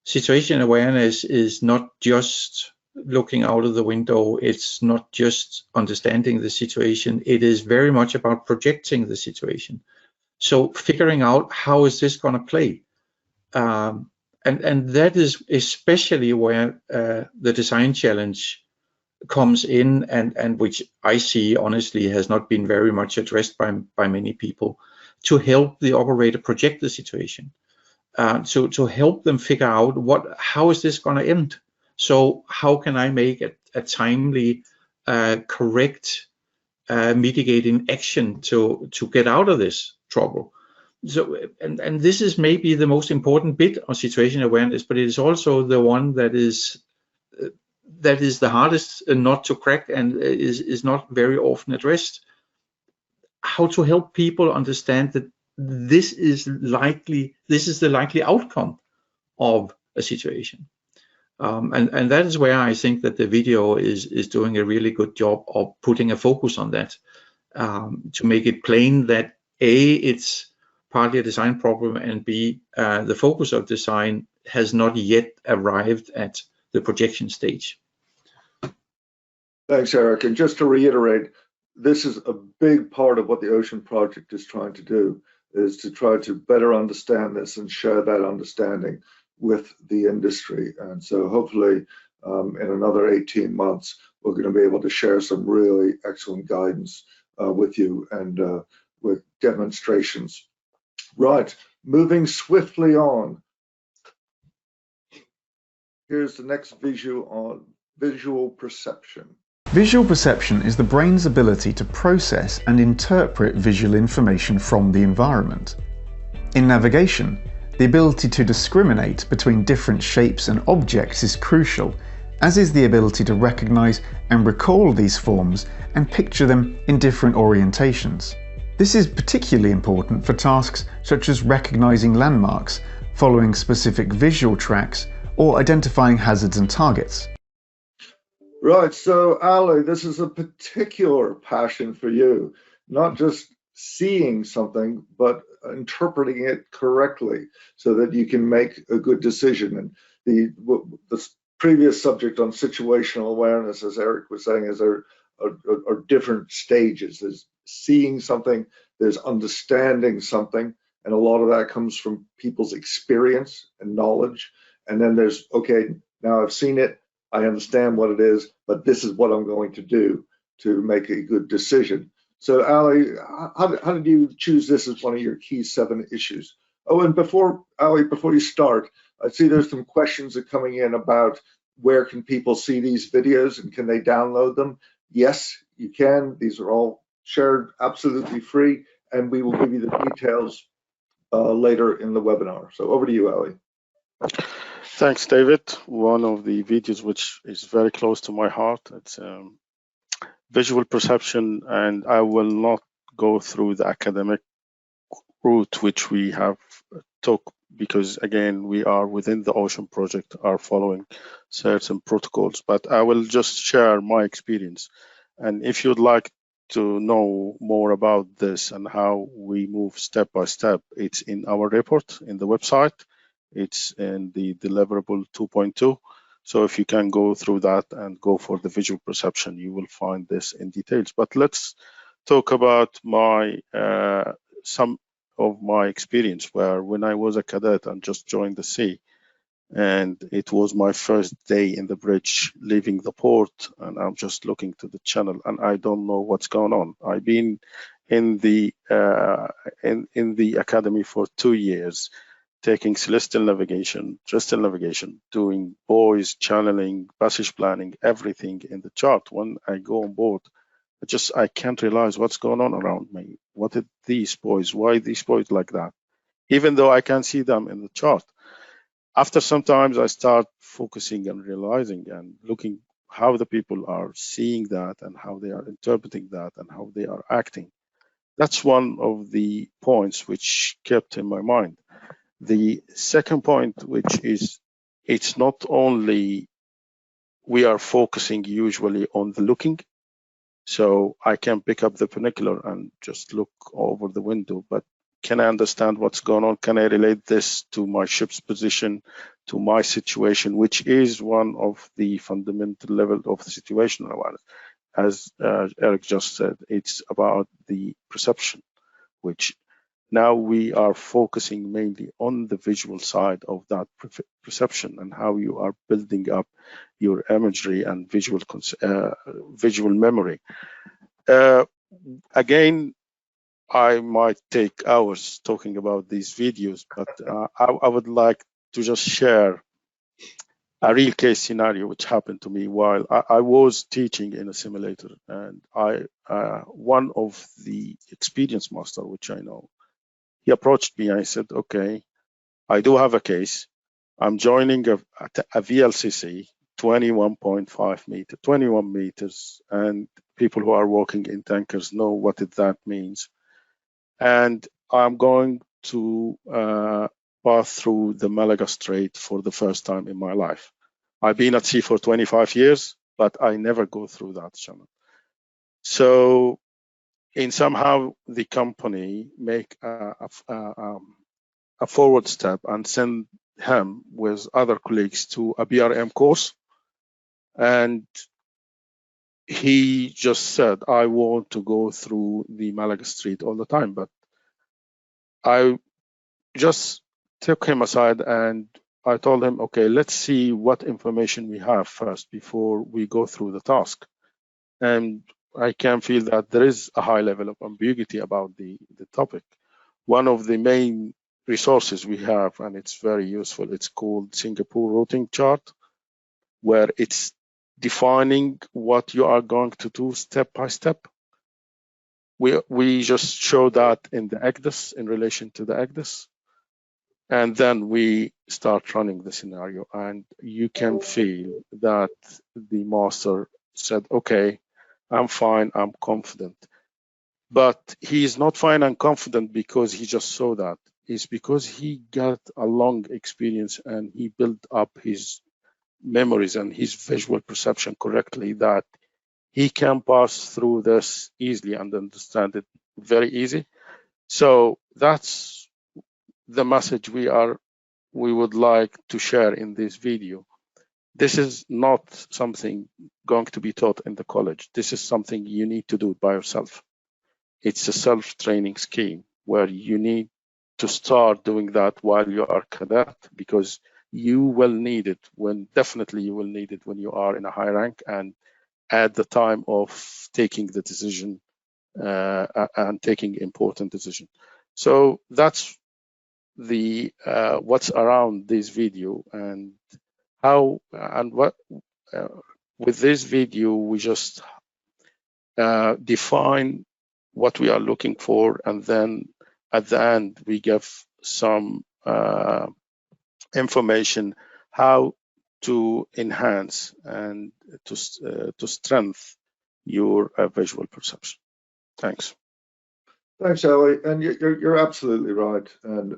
situation awareness is not just looking out of the window. It's not just understanding the situation. It is very much about projecting the situation. So figuring out how is this going to play. And that is especially where the design challenge comes in, and which I see honestly has not been very much addressed by many people, to help the operator project the situation, to help them figure out how is this going to end. So how can I make a timely, correct, mitigating action to get out of this trouble? So, and this is maybe the most important bit of situation awareness, but it is also the one that is the hardest not to crack and is not very often addressed. How to help people understand that this is the likely outcome of a situation. And that is where I think that the video is doing a really good job of putting a focus on that, to make it plain that A, it's partly a design problem, and B, the focus of design has not yet arrived at the projection stage. Thanks, Eric. And just to reiterate, this is a big part of what the Ocean Project is trying to do, is to try to better understand this and share that understanding with the industry. And so hopefully in another 18 months, we're going to be able to share some really excellent guidance with you and with demonstrations. Right, moving swiftly on. Here's the next visual on visual perception. Visual perception is the brain's ability to process and interpret visual information from the environment. In navigation, the ability to discriminate between different shapes and objects is crucial, as is the ability to recognize and recall these forms and picture them in different orientations. This is particularly important for tasks such as recognizing landmarks, following specific visual tracks, or identifying hazards and targets. Right, so Aly, this is a particular passion for you, not just seeing something, but interpreting it correctly so that you can make a good decision. And the previous subject on situational awareness, as Eric was saying, is there are different stages. There's seeing something, there's understanding something, and a lot of that comes from people's experience and knowledge. And then there's, okay, now I've seen it, I understand what it is, but this is what I'm going to do to make a good decision. So Aly, how did you choose this as one of your key 7 issues? Oh, and Aly, before you start, I see there's some questions that are coming in about where can people see these videos and can they download them? Yes, you can. These are all shared absolutely free, and we will give you the details later in the webinar. So over to you, Aly. Thanks, David. One of the videos which is very close to my heart, it's visual perception, and I will not go through the academic route which we have took, because again, we are within the Ocean Project, are following certain protocols, but I will just share my experience. And if you'd like to know more about this and how we move step by step, it's in our report in the website. It's in the deliverable 2.2. So if you can go through that and go for the visual perception, you will find this in details. But let's talk about my some of my experience, where when I was a cadet and just joined the sea, And it was my first day in the bridge, leaving the port, and I'm just looking to the channel, and I don't know what's going on. I've been in the in the academy for 2 years, taking celestial navigation, terrestrial navigation, doing buoys, channeling, passage planning, everything in the chart. When I go on board, I can't realize what's going on around me. What are these buoys? Why these buoys like that? Even though I can see them in the chart. After sometimes I start focusing and realizing and looking how the people are seeing that and how they are interpreting that and how they are acting. That's one of the points which kept in my mind. The second point, which is it's not only we are focusing usually on the looking, so I can pick up the binocular and just look over the window, but can I understand what's going on? Can I relate this to my ship's position, to my situation, which is one of the fundamental level of the situational awareness. As Eric just said, it's about the perception, which now we are focusing mainly on the visual side of that perception and how you are building up your imagery and visual memory. Again, I might take hours talking about these videos, but I would like to just share a real case scenario which happened to me while I was teaching in a simulator, and one of the experienced master, which I know, he approached me. I said, okay, I do have a case. I'm joining a VLCC, 21.5 meters, 21 meters, and people who are working in tankers know what that means. And I'm going to pass through the Malaga Strait for the first time in my life. I've been at sea for 25 years, but I never go through that channel. So in somehow the company make a forward step and send him with other colleagues to a BRM course. And he just said, I want to go through the Malaga Strait all the time, but I just took him aside and I told him, okay, let's see what information we have first before we go through the task. And I can feel that there is a high level of ambiguity about the topic. One of the main resources we have, and it's very useful, it's called Singapore Routing Chart, where it's defining what you are going to do step by step. We just show that in the ECDIS, in relation to the ECDIS. And then we start running the scenario, and you can feel that the master said, okay, I'm fine, I'm confident. But he's not fine and confident because he just saw that. It's because he got a long experience and he built up his memories and his visual perception correctly, that he can pass through this easily and understand it very easy. So that's the message we would like to share in this video. This is not something going to be taught in the college. This is something you need to do by yourself. It's a self-training scheme where you need to start doing that while you are cadet, because you will need it definitely you will need it when you are in a high rank and at the time of taking the decision and taking important decision. So that's the what's around this video, and how and what with this video we just define what we are looking for, and then at the end we give some information how to enhance and to strengthen your visual perception. Thanks. Thanks, Aly. And you're absolutely right. And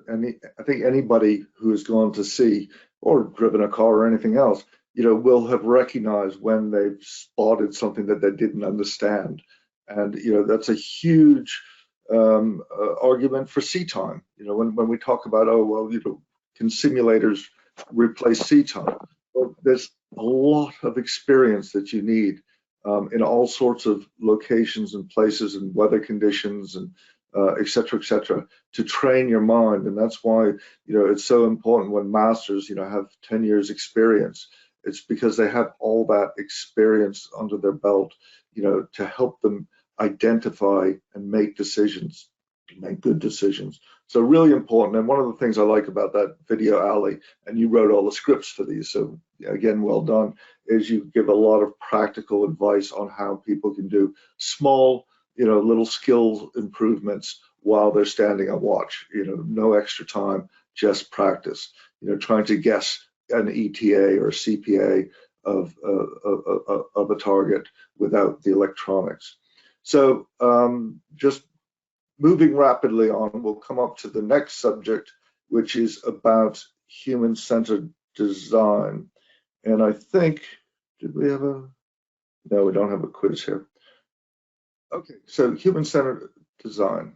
I think anybody who has gone to sea or driven a car or anything else, will have recognized when they've spotted something that they didn't understand. And that's a huge argument for sea time. When we talk about, oh well, can simulators replace sea time? Well, there's a lot of experience that you need in all sorts of locations and places and weather conditions and et cetera, to train your mind. And that's why, it's so important when masters, have 10 years experience. It's because they have all that experience under their belt, to help them identify and make decisions, make good decisions. So really important. And one of the things I like about that video, Aly, and you wrote all the scripts for these, so again, well done, is you give a lot of practical advice on how people can do small, little skill improvements while they're standing on watch, no extra time, just practice, trying to guess an ETA or CPA of a target without the electronics. So just moving rapidly on, we'll come up to the next subject, which is about human-centered design. And I think, did we have a, no, we don't have a quiz here. Okay, so human-centered design.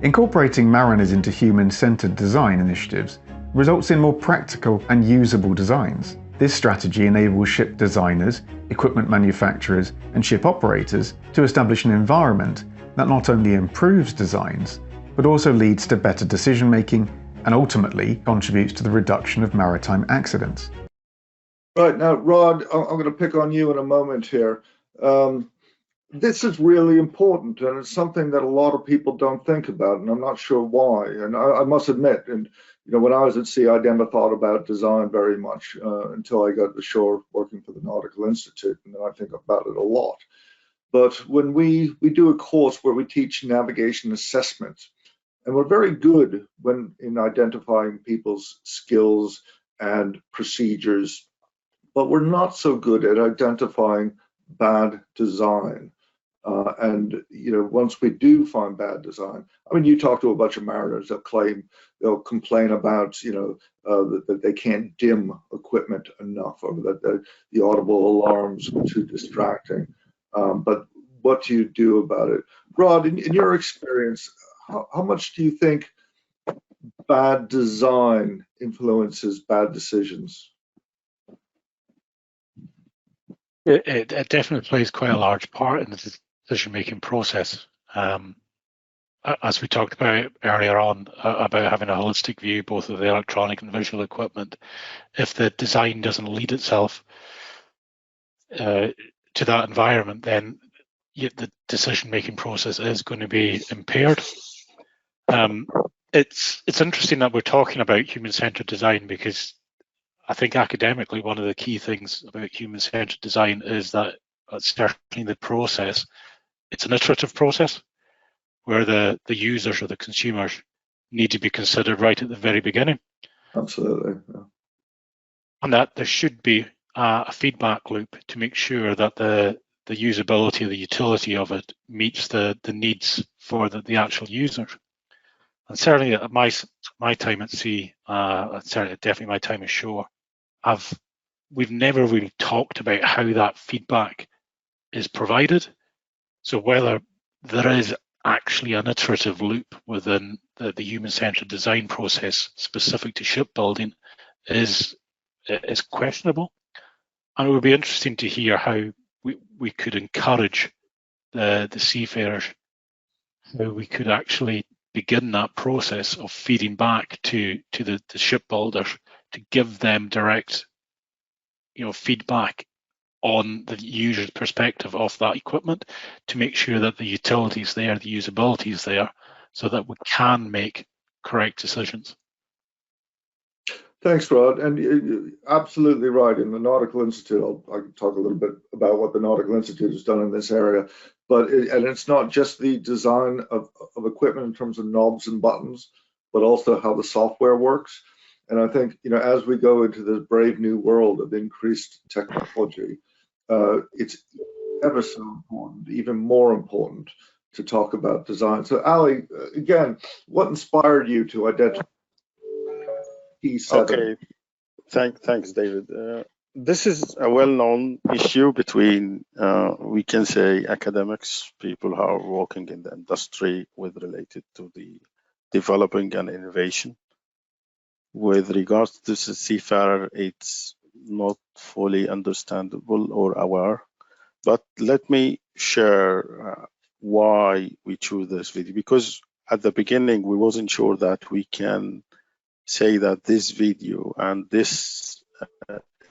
Incorporating mariners into human-centered design initiatives results in more practical and usable designs. This strategy enables ship designers, equipment manufacturers, and ship operators to establish an environment that not only improves designs, but also leads to better decision-making and ultimately contributes to the reduction of maritime accidents. Right, now, Rod, I'm going to pick on you in a moment here. This is really important, and it's something that a lot of people don't think about, and I'm not sure why. And I must admit, and when I was at sea, I never thought about design very much until I got ashore working for the Nautical Institute, and then I think about it a lot. But when we do a course where we teach navigation assessment, and we're very good in identifying people's skills and procedures, but we're not so good at identifying bad design. And once we do find bad design, I mean, you talk to a bunch of mariners, they'll complain about that they can't dim equipment enough, or that the audible alarms are too distracting. But what do you do about it? Rod, in your experience, how much do you think bad design influences bad decisions? It definitely plays quite a large part in the decision-making process. As we talked about earlier on, about having a holistic view both of the electronic and visual equipment, if the design doesn't lead itself to that environment, then the decision-making process is going to be impaired. It's interesting that we're talking about human-centered design, because I think academically one of the key things about human-centered design is that certainly the process, it's an iterative process where the users or the consumers need to be considered right at the very beginning. Absolutely. Yeah. And that there should be a feedback loop to make sure that the usability, the utility of it meets the needs for the actual user. And certainly at my time at sea, certainly definitely my time ashore, we've never really talked about how that feedback is provided. So whether there is actually an iterative loop within the human-centered design process specific to shipbuilding is questionable. And it would be interesting to hear how we could encourage the seafarers, how we could actually begin that process of feeding back to the shipbuilders to give them direct feedback on the user's perspective of that equipment, to make sure that the utility is there, the usability is there, so that we can make correct decisions. Thanks, Rod. And you're absolutely right. In the Nautical Institute, I can talk a little bit about what the Nautical Institute has done in this area, but it's not just the design of equipment in terms of knobs and buttons, but also how the software works. And I think, as we go into this brave new world of increased technology, it's ever so important, even more important, to talk about design. So, Aly, again, what inspired you to identify P7? Okay, thanks, David. This is a well-known issue between, we can say, academics, people who are working in the industry related to the developing and innovation. With regards to the seafarer, it's not fully understandable or aware, but let me share why we choose this video, because at the beginning, we wasn't sure that we can say that this video and this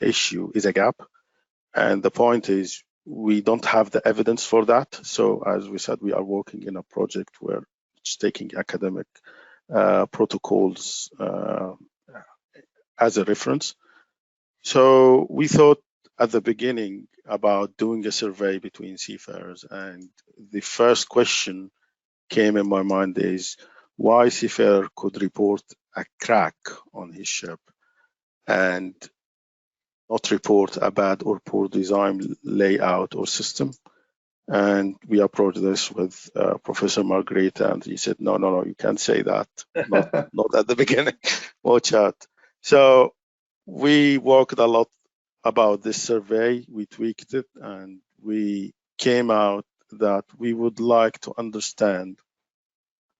issue is a gap. And the point is, we don't have the evidence for that. So as we said, we are working in a project where it's taking academic protocols as a reference. So we thought at the beginning about doing a survey between seafarers, and the first question came in my mind is why seafarer could report a crack on his ship and not report a bad or poor design, layout, or system. And we approached this with Professor Margherita, and he said, no, you can't say that, not at the beginning, watch out. So we worked a lot about this survey, we tweaked it, and we came out that we would like to understand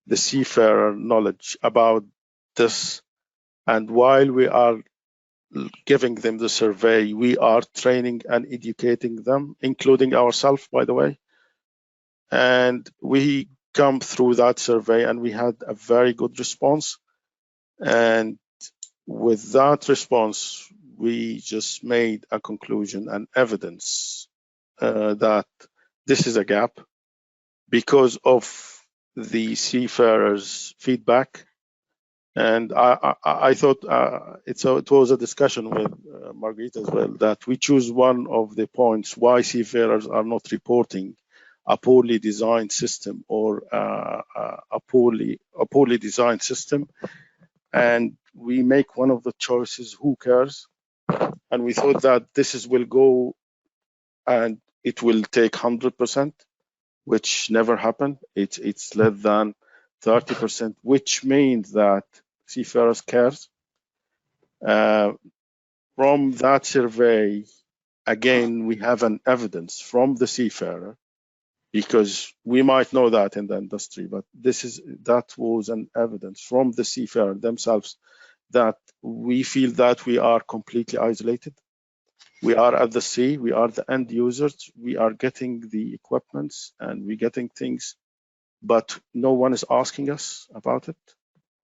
the seafarer knowledge about this. And while we are giving them the survey, we are training and educating them, including ourselves, by the way. And we come through that survey and we had a very good response. And with that response, we just made a conclusion and evidence that this is a gap because of the seafarers' feedback. And I thought it was a discussion with Margherita as well, that we choose one of the points why seafarers are not reporting a poorly designed system or a poorly designed system. And we make one of the choices, who cares? And we thought that this will go and it will take 100%, which never happened. It's less than 30%, which means that seafarers cares. From that survey, again, we have an evidence from the seafarer, because we might know that in the industry, but that was an evidence from the seafarer themselves that we feel that we are completely isolated. We are at the sea, we are the end users, we are getting the equipments and we're getting things, but no one is asking us about it.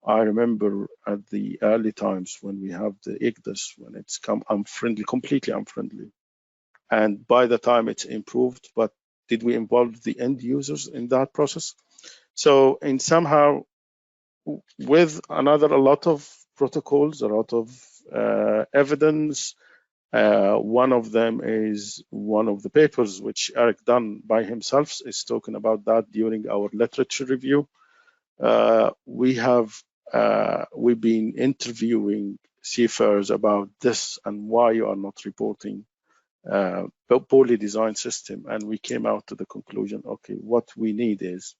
I remember at the early times when we have the IGDIS, when it's unfriendly, completely unfriendly. And by the time it's improved, but did we involve the end users in that process? So in somehow, with a lot of protocols, a lot of evidence, one of them is one of the papers which Eric done by himself is talking about that during our literature review. We've been interviewing seafarers about this and why you are not reporting poorly designed system, and we came out to the conclusion, okay, what we need is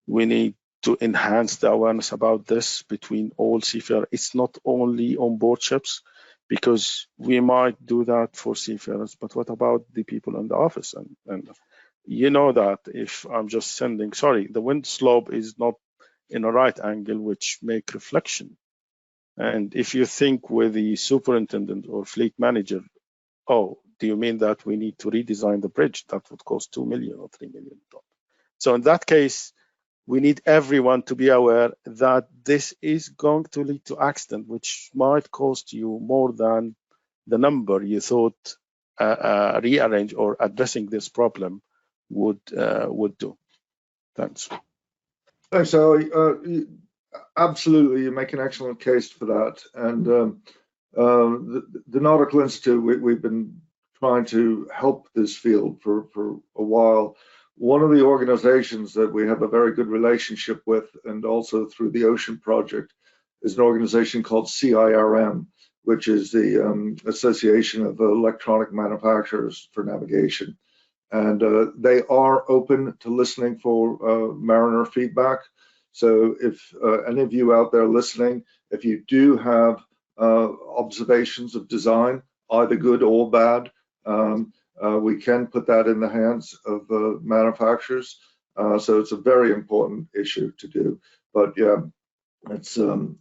we need to enhance the awareness about this between all seafarers. It's not only on board ships, because we might do that for seafarers, but what about the people in the office? And you know that if I'm just sending, the wind slope is not in a right angle, which make reflection. And if you think with the superintendent or fleet manager, oh, do you mean that we need to redesign the bridge? That would cost $2 million or $3 million. So in that case, we need everyone to be aware that this is going to lead to accident, which might cost you more than the number you thought rearrange or addressing this problem would do. Thanks. Thanks, Aly. Absolutely, you make an excellent case for that. And the Nautical Institute, we've been trying to help this field for a while. One of the organizations that we have a very good relationship with, and also through the Ocean Project, is an organization called CIRM, which is the Association of Electronic Manufacturers for Navigation. And they are open to listening for mariner feedback. So if any of you out there listening, if you do have observations of design, either good or bad, we can put that in the hands of manufacturers. So it's a very important issue to do. But yeah, it's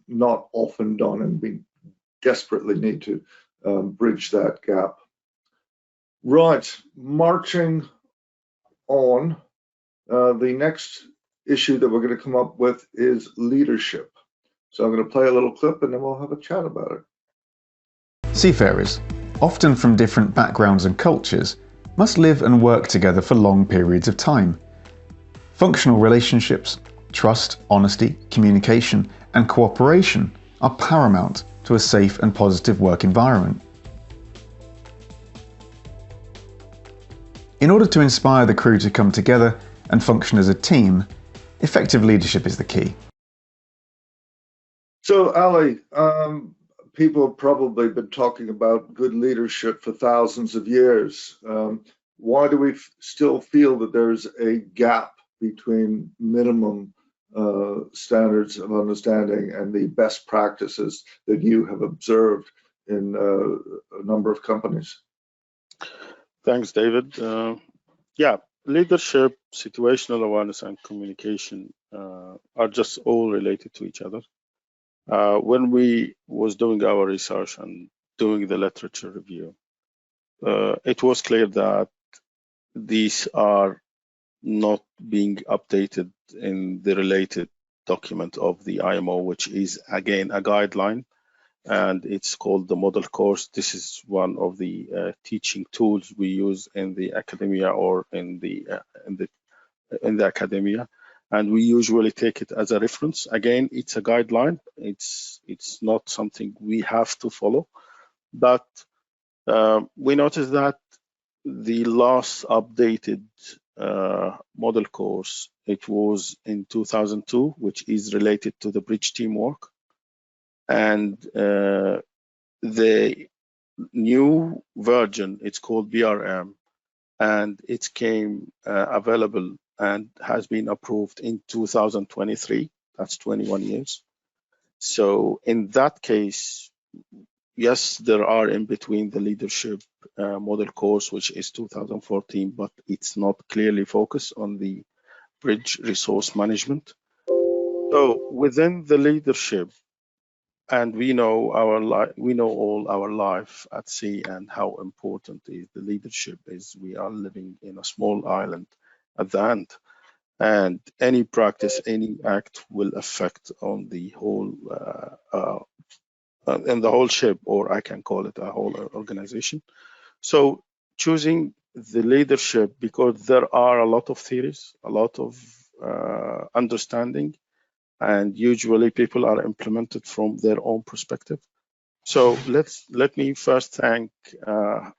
not often done, and we desperately need to bridge that gap. Right, marching on, the next issue that we're going to come up with is leadership. So I'm going to play a little clip and then we'll have a chat about it. Seafarers, often from different backgrounds and cultures, must live and work together for long periods of time. Functional relationships, trust, honesty, communication, and cooperation are paramount to a safe and positive work environment. In order to inspire the crew to come together and function as a team, effective leadership is the key. So, Aly, people have probably been talking about good leadership for thousands of years. Why do we still feel that there's a gap between minimum standards of understanding and the best practices that you have observed in a number of companies? Thanks, David. Yeah, leadership, situational awareness, and communication are just all related to each other. When we was doing our research and doing the literature review, it was clear that these are not being updated in the related document of the IMO, which is again a guideline, and it's called the model course. This is one of the teaching tools we use in the academia or in the academia, and we usually take it as a reference. Again, it's a guideline. It's not something we have to follow, but we noticed that the last updated model course, it was in 2002, which is related to the bridge teamwork, and the new version, it's called BRM, and it came available and has been approved in 2023. That's 21 years. So in that case, yes, there are in between the leadership model course, which is 2014, but it's not clearly focused on the bridge resource management. So within the leadership, and we know all our life at sea and how important is the leadership is. We are living in a small island at the end, and any practice, any act will affect on the whole and the whole ship, or I can call it a whole organization. So choosing the leadership, because there are a lot of theories, a lot of understanding, and usually people are implemented from their own perspective. So let me first thank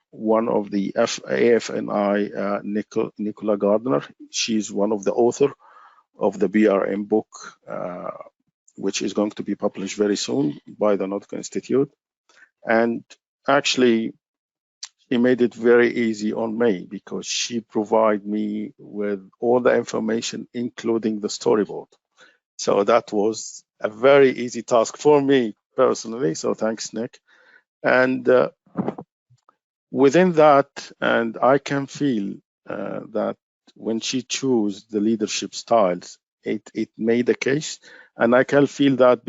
one of the AFNI, Nicola Gardner. She's one of the author of the BRM book, which is going to be published very soon by the Nautical Institute. And actually, she made it very easy on me because she provided me with all the information, including the storyboard. So that was a very easy task for me personally. So thanks, Nick. And within that, and I can feel that when she chose the leadership styles, it made a case, and I can feel that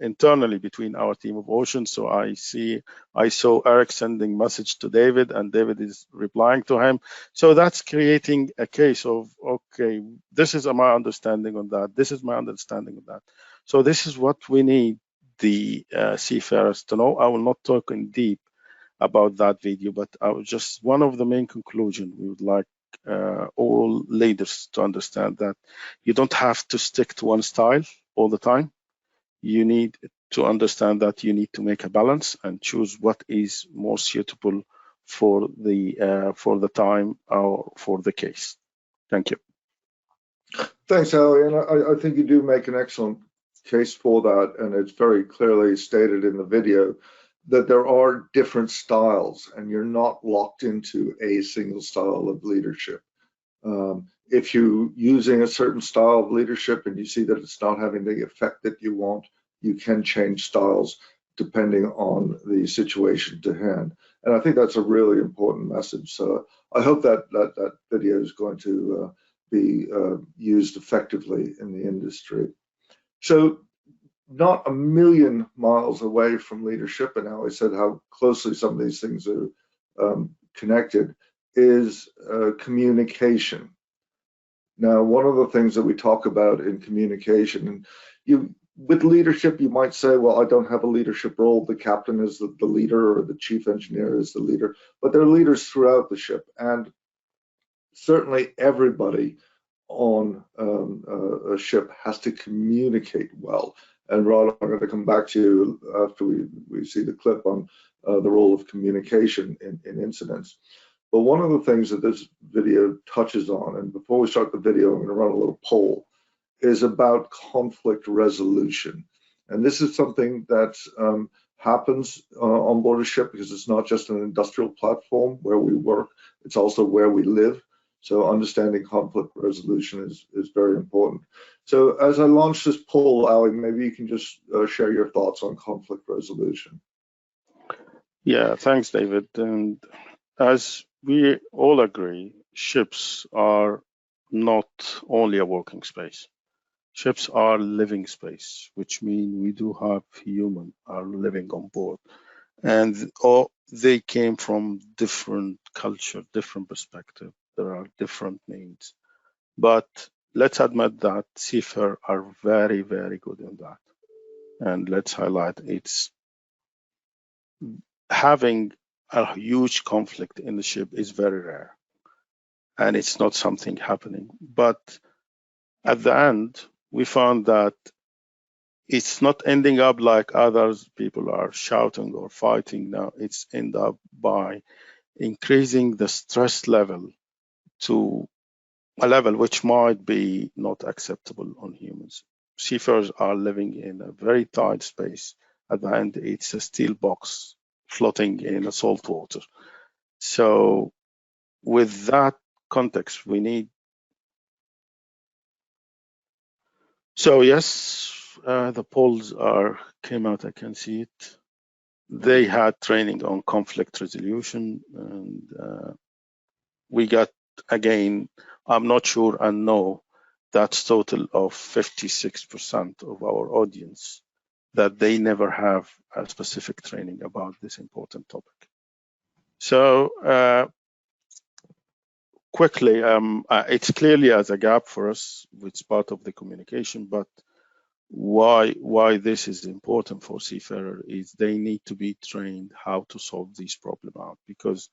internally between our team of Ocean. So I saw Eric sending message to David, and David is replying to him. So that's creating a case of, okay, this is my understanding on that. This is my understanding of that. So this is what we need the seafarers to know. I will not talk in deep about that video, but I was just one of the main conclusions we would like all leaders to understand, that you don't have to stick to one style all the time. You need to understand that you need to make a balance and choose what is more suitable for the time or for the case. Thank you. Thanks, Aly. And I think you do make an excellent case for that, and it's very clearly stated in the video that there are different styles and you're not locked into a single style of leadership. If you're using a certain style of leadership and you see that it's not having the effect that you want, you can change styles depending on the situation to hand. And I think that's a really important message. So I hope that video is going to be used effectively in the industry. So not a million miles away from leadership, and Aly said how closely some of these things are connected, is communication. Now, one of the things that we talk about in communication, and with leadership, you might say, well, I don't have a leadership role. The captain is the leader, or the chief engineer is the leader, but there are leaders throughout the ship. And certainly everybody on a ship has to communicate well. And Rod, I'm going to come back to you after we see the clip on the role of communication in incidents. But one of the things that this video touches on, and before we start the video, I'm going to run a little poll, is about conflict resolution. And this is something that happens on board a ship, because it's not just an industrial platform where we work, it's also where we live. So understanding conflict resolution is very important. So as I launch this poll, Aly, maybe you can just share your thoughts on conflict resolution. Yeah, thanks, David. And as we all agree, ships are not only a working space. Ships are living space, which means we do have humans are living on board. And they came from different culture, different perspective. There are different needs. But let's admit that seafarers are very, very good in that. And let's highlight it's having a huge conflict in the ship is very rare. And it's not something happening. But at the end, we found that it's not ending up like others people are shouting or fighting now. It's end up by increasing the stress level to a level which might be not acceptable on humans. Seafarers are living in a very tight space. At the end, it's a steel box floating in a salt water. So with that context, we need. So yes, the polls came out. I can see it. They had training on conflict resolution, and we got, again, I'm not sure and know that's total of 56% of our audience that they never have a specific training about this important topic. So quickly, it's clearly as a gap for us, which is part of the communication, but why this is important for seafarers is they need to be trained how to solve these problems out, because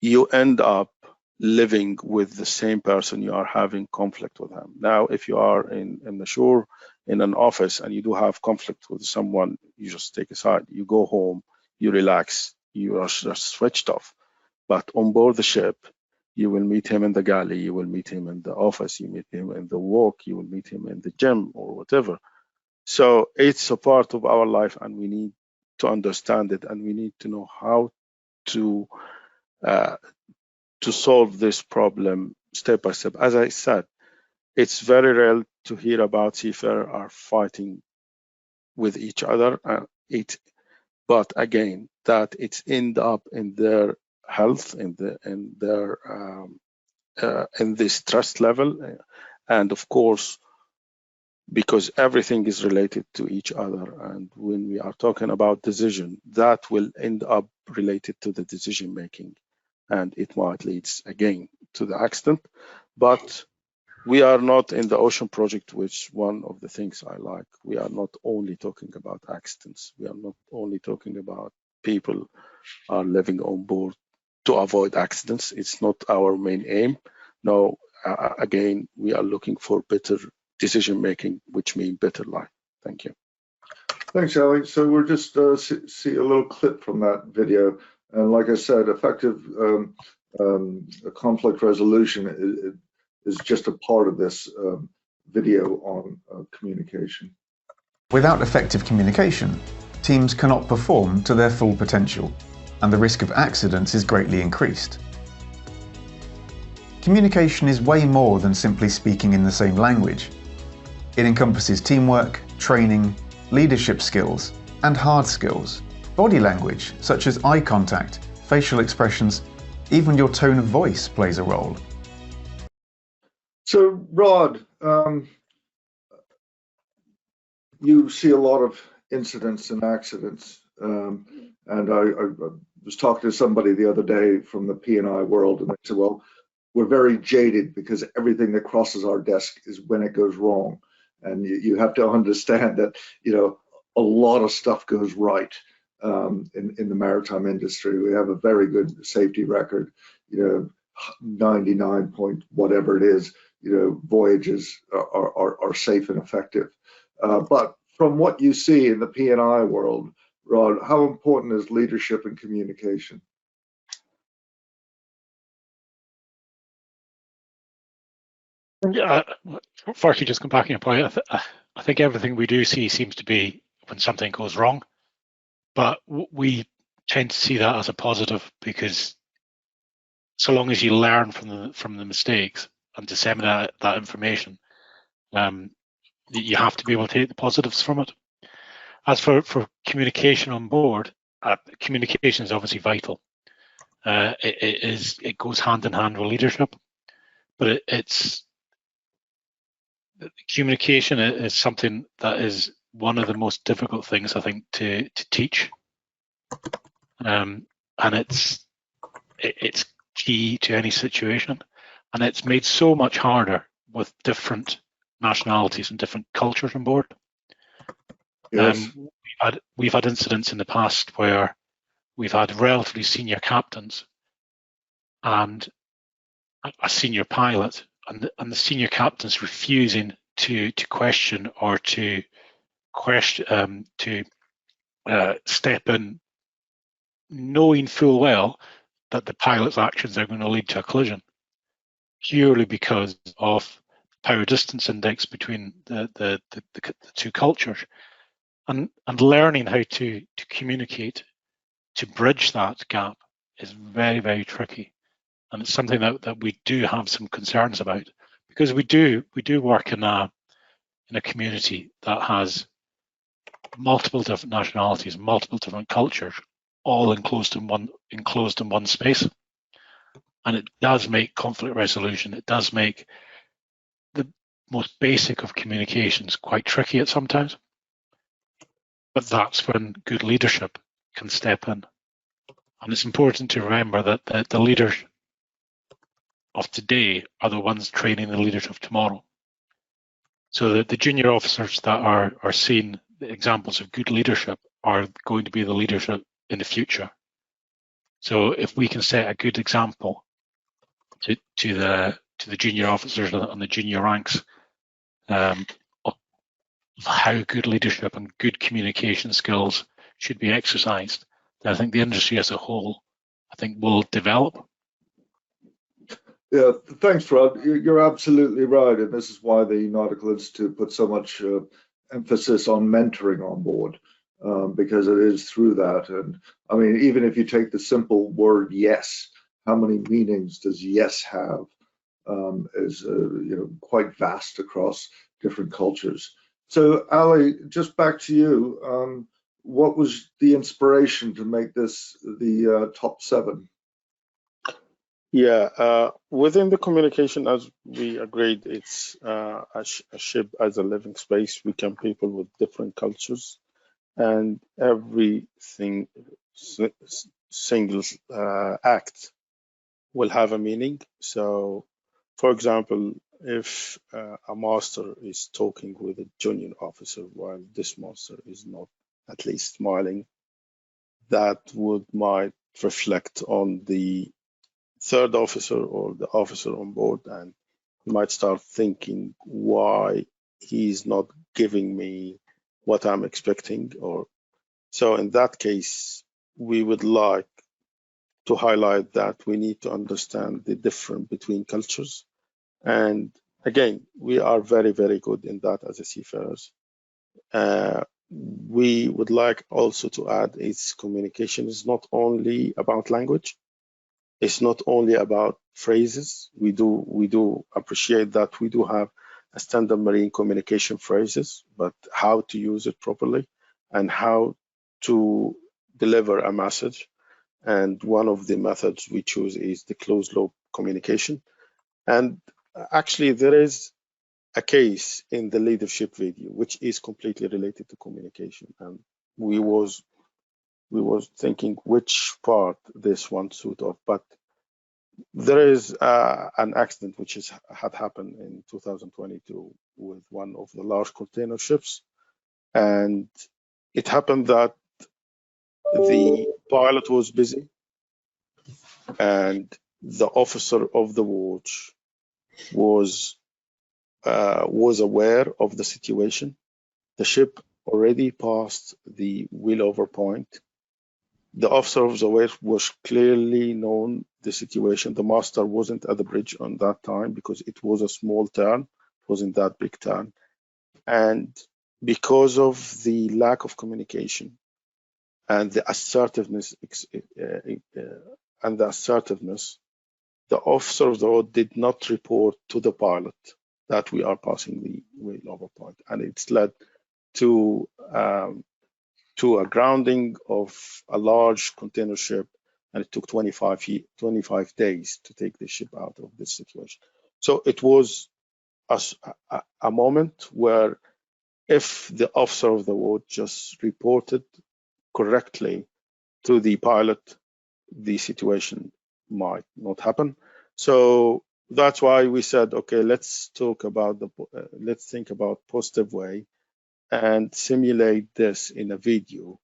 you end up living with the same person, you are having conflict with him. Now, if you are in the shore, in an office, and you do have conflict with someone, you just take a side, you go home, you relax, you are just switched off. But on board the ship, you will meet him in the galley, you will meet him in the office, you meet him in the walk, you will meet him in the gym or whatever. So it's a part of our life, and we need to understand it, and we need to know how to solve this problem step by step. As I said, it's very rare to hear about seafarers are fighting with each other. But again, that it's end up in their health, in this trust level, and of course, because everything is related to each other. And when we are talking about decision, that will end up related to the decision making, and it might lead again to the accident. But we are not in the ocean project, which one of the things I like. We are not only talking about accidents. We are not only talking about people are living on board to avoid accidents. It's not our main aim. No, again, we are looking for better decision making, which means better life. Thank you. Thanks, Aly. So we're just see a little clip from that video. And like I said, effective conflict resolution is just a part of this video on communication. Without effective communication, teams cannot perform to their full potential, and the risk of accidents is greatly increased. Communication is way more than simply speaking in the same language. It encompasses teamwork, training, leadership skills, and hard skills. Body language, such as eye contact, facial expressions, even your tone of voice plays a role. So, Rod, you see a lot of incidents and accidents, and I was talking to somebody the other day from the P&I world, and they said, well, we're very jaded because everything that crosses our desk is when it goes wrong. And you have to understand that, you know, a lot of stuff goes right in the maritime industry. We have a very good safety record, you know, 99 point whatever it is, you know, voyages are safe and effective. But from what you see in the P&I world, Rod, how important is leadership and communication? Yeah, firstly, just come back on your point. I think everything we do see seems to be when something goes wrong, but we tend to see that as a positive, because so long as you learn from the mistakes and disseminate that information, you have to be able to take the positives from it. As for communication on board, communication is obviously vital. It goes hand in hand with leadership, but communication is something that is one of the most difficult things, I think, to teach, and it's key to any situation, and it's made so much harder with different nationalities and different cultures on board. Yes. We've had incidents in the past where we've had relatively senior captains and a senior pilot, and the senior captains refusing to question or to step in, knowing full well that the pilot's actions are going to lead to a collision, purely because of power distance index between the two cultures, and learning how to communicate to bridge that gap is very, very tricky, and it's something that we do have some concerns about, because we do work in a community that has multiple different nationalities, multiple different cultures, all enclosed in one space. And it does make conflict resolution, it does make the most basic of communications quite tricky at sometimes. But that's when good leadership can step in. And it's important to remember that the leaders of today are the ones training the leaders of tomorrow. So that the junior officers that are seeing the examples of good leadership are going to be the leadership in the future. So if we can set a good example to the junior officers and the junior ranks of how good leadership and good communication skills should be exercised, then I think the industry as a whole, I think, will develop. Yeah, thanks, Rod. You're absolutely right, and this is why the Nautical Institute puts so much emphasis on mentoring on board, because it is through that. And I mean, even if you take the simple word yes, how many meanings does yes have? Is you know, quite vast across different cultures. So, Aly, just back to you. What was the inspiration to make this the top 7? Yeah, within the communication, as we agreed, it's a ship as a living space. We can people with different cultures, and everything single act will have a meaning. So, for example, if a master is talking with a junior officer while this master is not at least smiling, that might reflect on the third officer or the officer on board, and you might start thinking why he's not giving me what I'm expecting. Or so in that case, we would like to highlight that we need to understand the difference between cultures. And again, we are very, very good in that as a seafarers. We would like also to add its communication is not only about language. It's not only about phrases. We do appreciate that we do have a standard marine communication phrases, but how to use it properly and how to deliver a message. And one of the methods we choose is the closed loop communication. And actually, there is a case in the leadership video which is completely related to communication, and we was thinking which part this one suit of, but there is an accident which had happened in 2022 with one of the large container ships, and it happened that the pilot was busy and the officer of the watch was aware of the situation. The ship already passed the wheelover point. The officer of the watch was clearly known the situation. The master wasn't at the bridge on that time because it was a small turn, it wasn't that big turn. And because of the lack of communication and the assertiveness, the officer of the watch did not report to the pilot that we are passing the wheelover point, and it's led to a grounding of a large container ship, and it took 25 days to take the ship out of this situation. So it was a moment where if the officer of the watch just reported correctly to the pilot, the situation might not happen. So that's why we said, okay, let's talk about let's think about positive way and simulate this in a video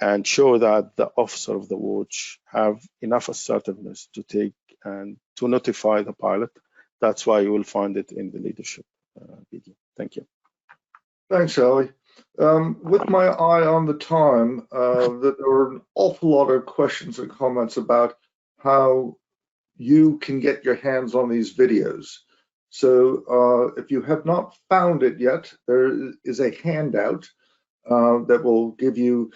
and show that the officer of the watch have enough assertiveness to take and to notify the pilot. That's why you will find it in the leadership video. Thank you. Thanks, Aly. With my eye on the time, that there were an awful lot of questions and comments about how you can get your hands on these videos. So if you have not found it yet, there is a handout that will give you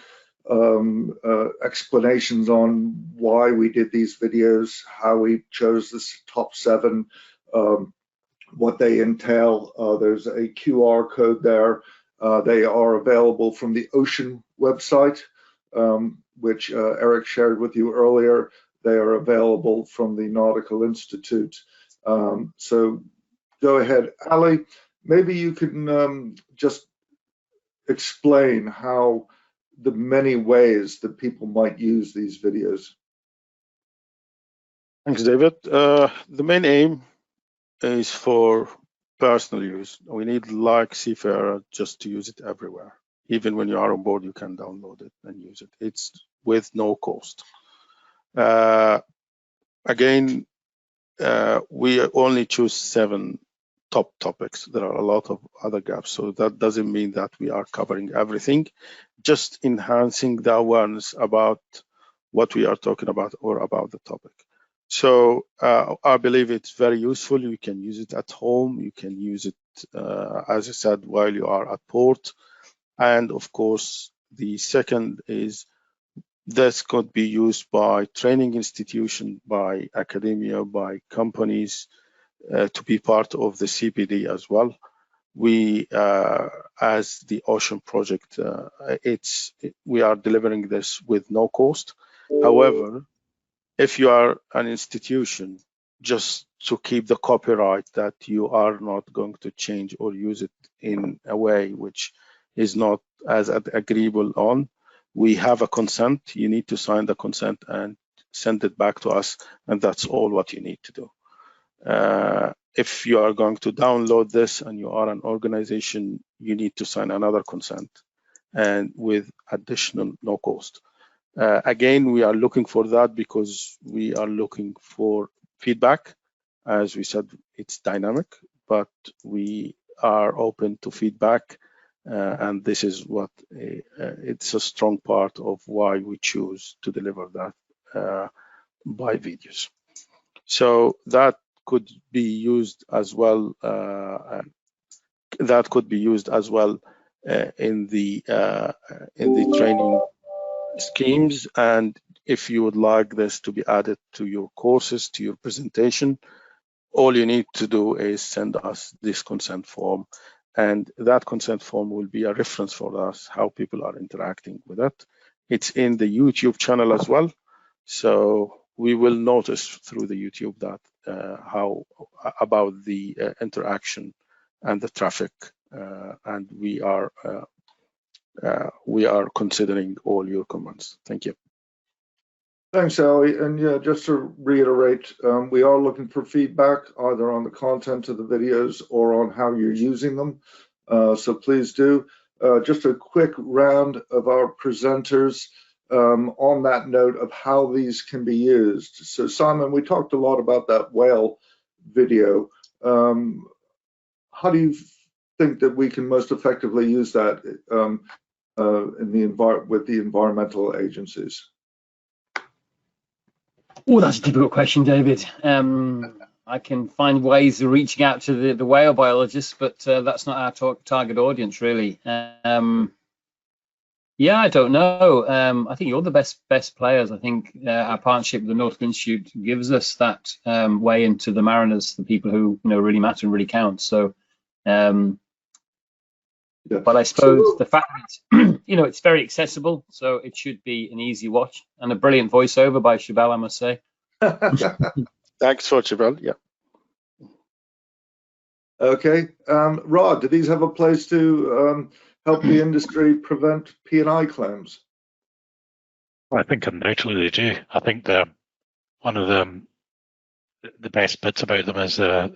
explanations on why we did these videos, how we chose this top 7, what they entail. There's a QR code there. They are available from the Ocean website, which Eric shared with you earlier. They are available from the Nautical Institute. So go ahead, Aly, maybe you can just explain how the many ways that people might use these videos. Thanks, David. The main aim is for personal use. We need, like Seafarer, just to use it everywhere. Even when you are on board, you can download it and use it. It's with no cost. Again, we only choose 7 top topics. There are a lot of other gaps, so that doesn't mean that we are covering everything, just enhancing the awareness about what we are talking about or about the topic. So I believe it's very useful. You can use it at home. You can use it, as I said, while you are at port. And of course, the second is this could be used by training institutions, by academia, by companies to be part of the CPD as well. We, as the Ocean Project, we are delivering this with no cost. However, if you are an institution, just to keep the copyright that you are not going to change or use it in a way which is not as agreeable on, we have a consent. You need to sign the consent and send it back to us, and that's all what you need to do. If you are going to download this and you are an organization, you need to sign another consent, and with additional no cost. Again, we are looking for that because we are looking for feedback. As we said, it's dynamic, but we are open to feedback, and this is what it's a strong part of why we choose to deliver that by videos. So that could be used as well. That could be used as well in the training schemes. And if you would like this to be added to your courses, to your presentation, all you need to do is send us this consent form, and that consent form will be a reference for us how people are interacting with it. It's in the YouTube channel as well, so we will notice through the YouTube that how about the interaction and the traffic, and we are considering all your comments. Thank you. Thanks, Aly. And yeah, just to reiterate, we are looking for feedback either on the content of the videos or on how you're using them. So please do. Just a quick round of our presenters on that note of how these can be used. So Simon, we talked a lot about that whale video. How do you think that we can most effectively use that with the environmental agencies? Oh, that's a difficult question, David. I can find ways of reaching out to the whale biologists, but that's not our target audience, really. Yeah, I don't know. I think you're the best players. I think our partnership with the Nautical Institute gives us that way into the mariners, the people who really matter and really count. So, yeah. But I suppose the fact that it's very accessible, so it should be an easy watch and a brilliant voiceover by Chevelle, I must say. Thanks for Chevelle. Yeah. Okay, Rod, do these have a place to help the industry prevent P&I claims? I think undoubtedly they do. I think one of the best bits about them is that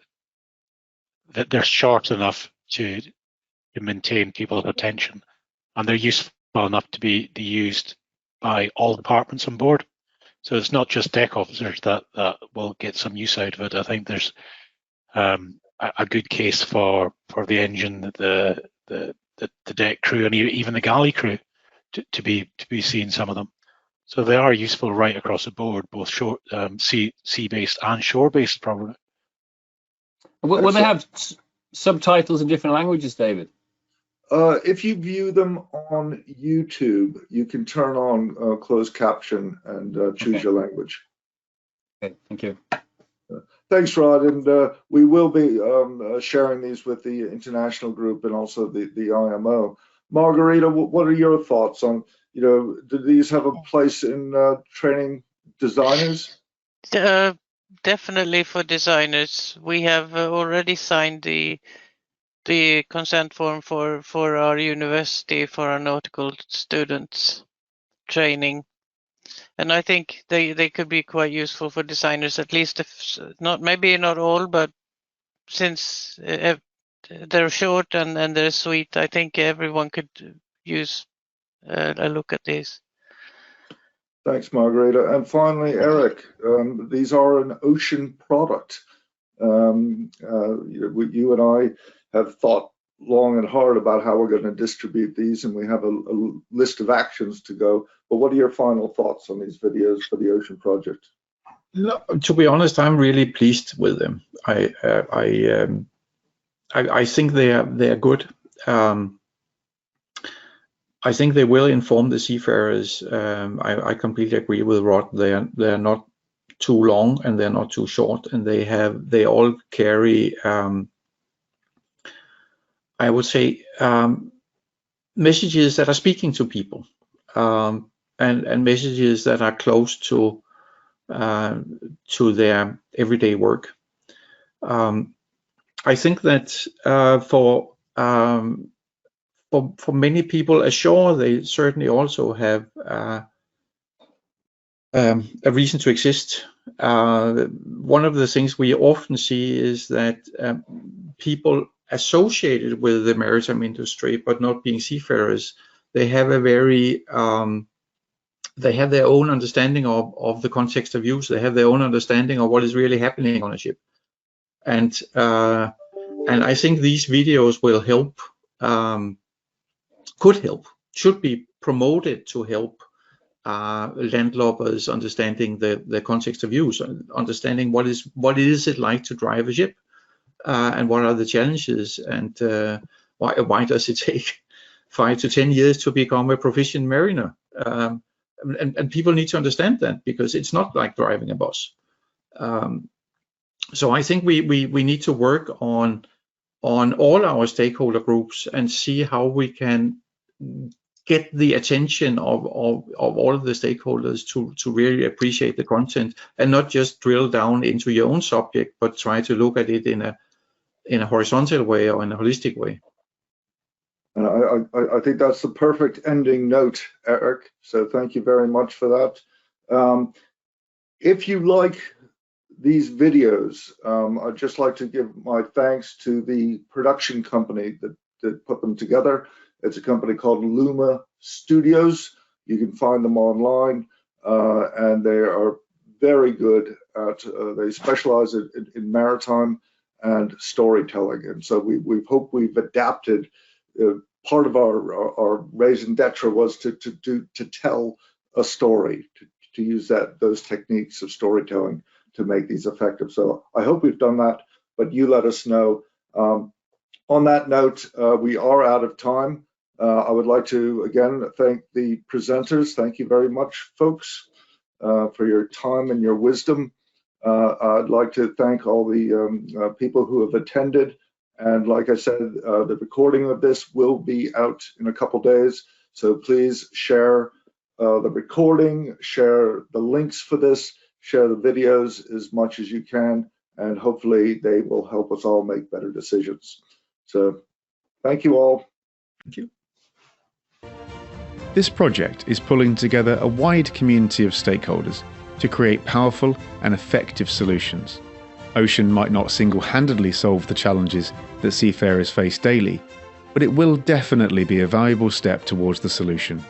they're short enough to maintain people's attention, and they're useful enough to be used by all departments on board. So it's not just deck officers that will get some use out of it. I think there's a good case for the engine, the deck crew, and even the galley crew to be seeing some of them. So they are useful right across the board, both short sea-based and shore-based, probably. Will they have subtitles in different languages, David? If you view them on YouTube, you can turn on closed caption and choose your language. Okay, thank you. Thanks, Rod. And we will be sharing these with the international group and also the IMO. Margarita, what are your thoughts on, do these have a place in training designers? Definitely for designers. We have already signed the consent form for our university, for our nautical students training, and I think they could be quite useful for designers, at least if maybe not all, but since they're short and they're sweet, I think everyone could use a look at these. Thanks, Margarita. And finally, Eric, these are an ocean product. You and I have thought long and hard about how we're going to distribute these, and we have a list of actions to go. But what are your final thoughts on these videos for the Ocean Project? No, to be honest, I'm really pleased with them. I think they are good. I think they will inform the seafarers. I completely agree with Rod. They're not too long and they're not too short, and they all carry I would say messages that are speaking to people, and messages that are close to their everyday work. I think that for many people ashore, they certainly also have a reason to exist. One of the things we often see is that people associated with the maritime industry, but not being seafarers, they have a very they have their own understanding of the context of use. They have their own understanding of what is really happening on a ship, and I think these videos will help, could help, should be promoted to help landlubbers understanding the context of use, understanding what is it like to drive a ship, and what are the challenges, and why does it take 5 to 10 years to become a proficient mariner? And people need to understand that, because it's not like driving a bus. So I think we need to work on all our stakeholder groups and see how we can get the attention of all of the stakeholders to really appreciate the content, and not just drill down into your own subject, but try to look at it in a horizontal way or in a holistic way. And I think that's the perfect ending note, Eric. So thank you very much for that. If you like these videos, I'd just like to give my thanks to the production company that put them together. It's a company called Luma Studios. You can find them online, and they are very good at, they specialize in maritime and storytelling. And so we hope we've adapted. Part of our raison d'etre was to tell a story, to use those techniques of storytelling to make these effective. So I hope we've done that, but you let us know. On that note, we are out of time. I would like to again thank the presenters. Thank you very much, folks, for your time and your wisdom. I'd like to thank all the people who have attended. And like I said, the recording of this will be out in a couple days. So please share the recording, share the links for this, share the videos as much as you can, and hopefully they will help us all make better decisions. So thank you all. Thank you. This project is pulling together a wide community of stakeholders to create powerful and effective solutions. Ocean might not single-handedly solve the challenges that seafarers face daily, but it will definitely be a valuable step towards the solution.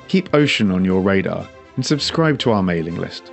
Keep Ocean on your radar and subscribe to our mailing list.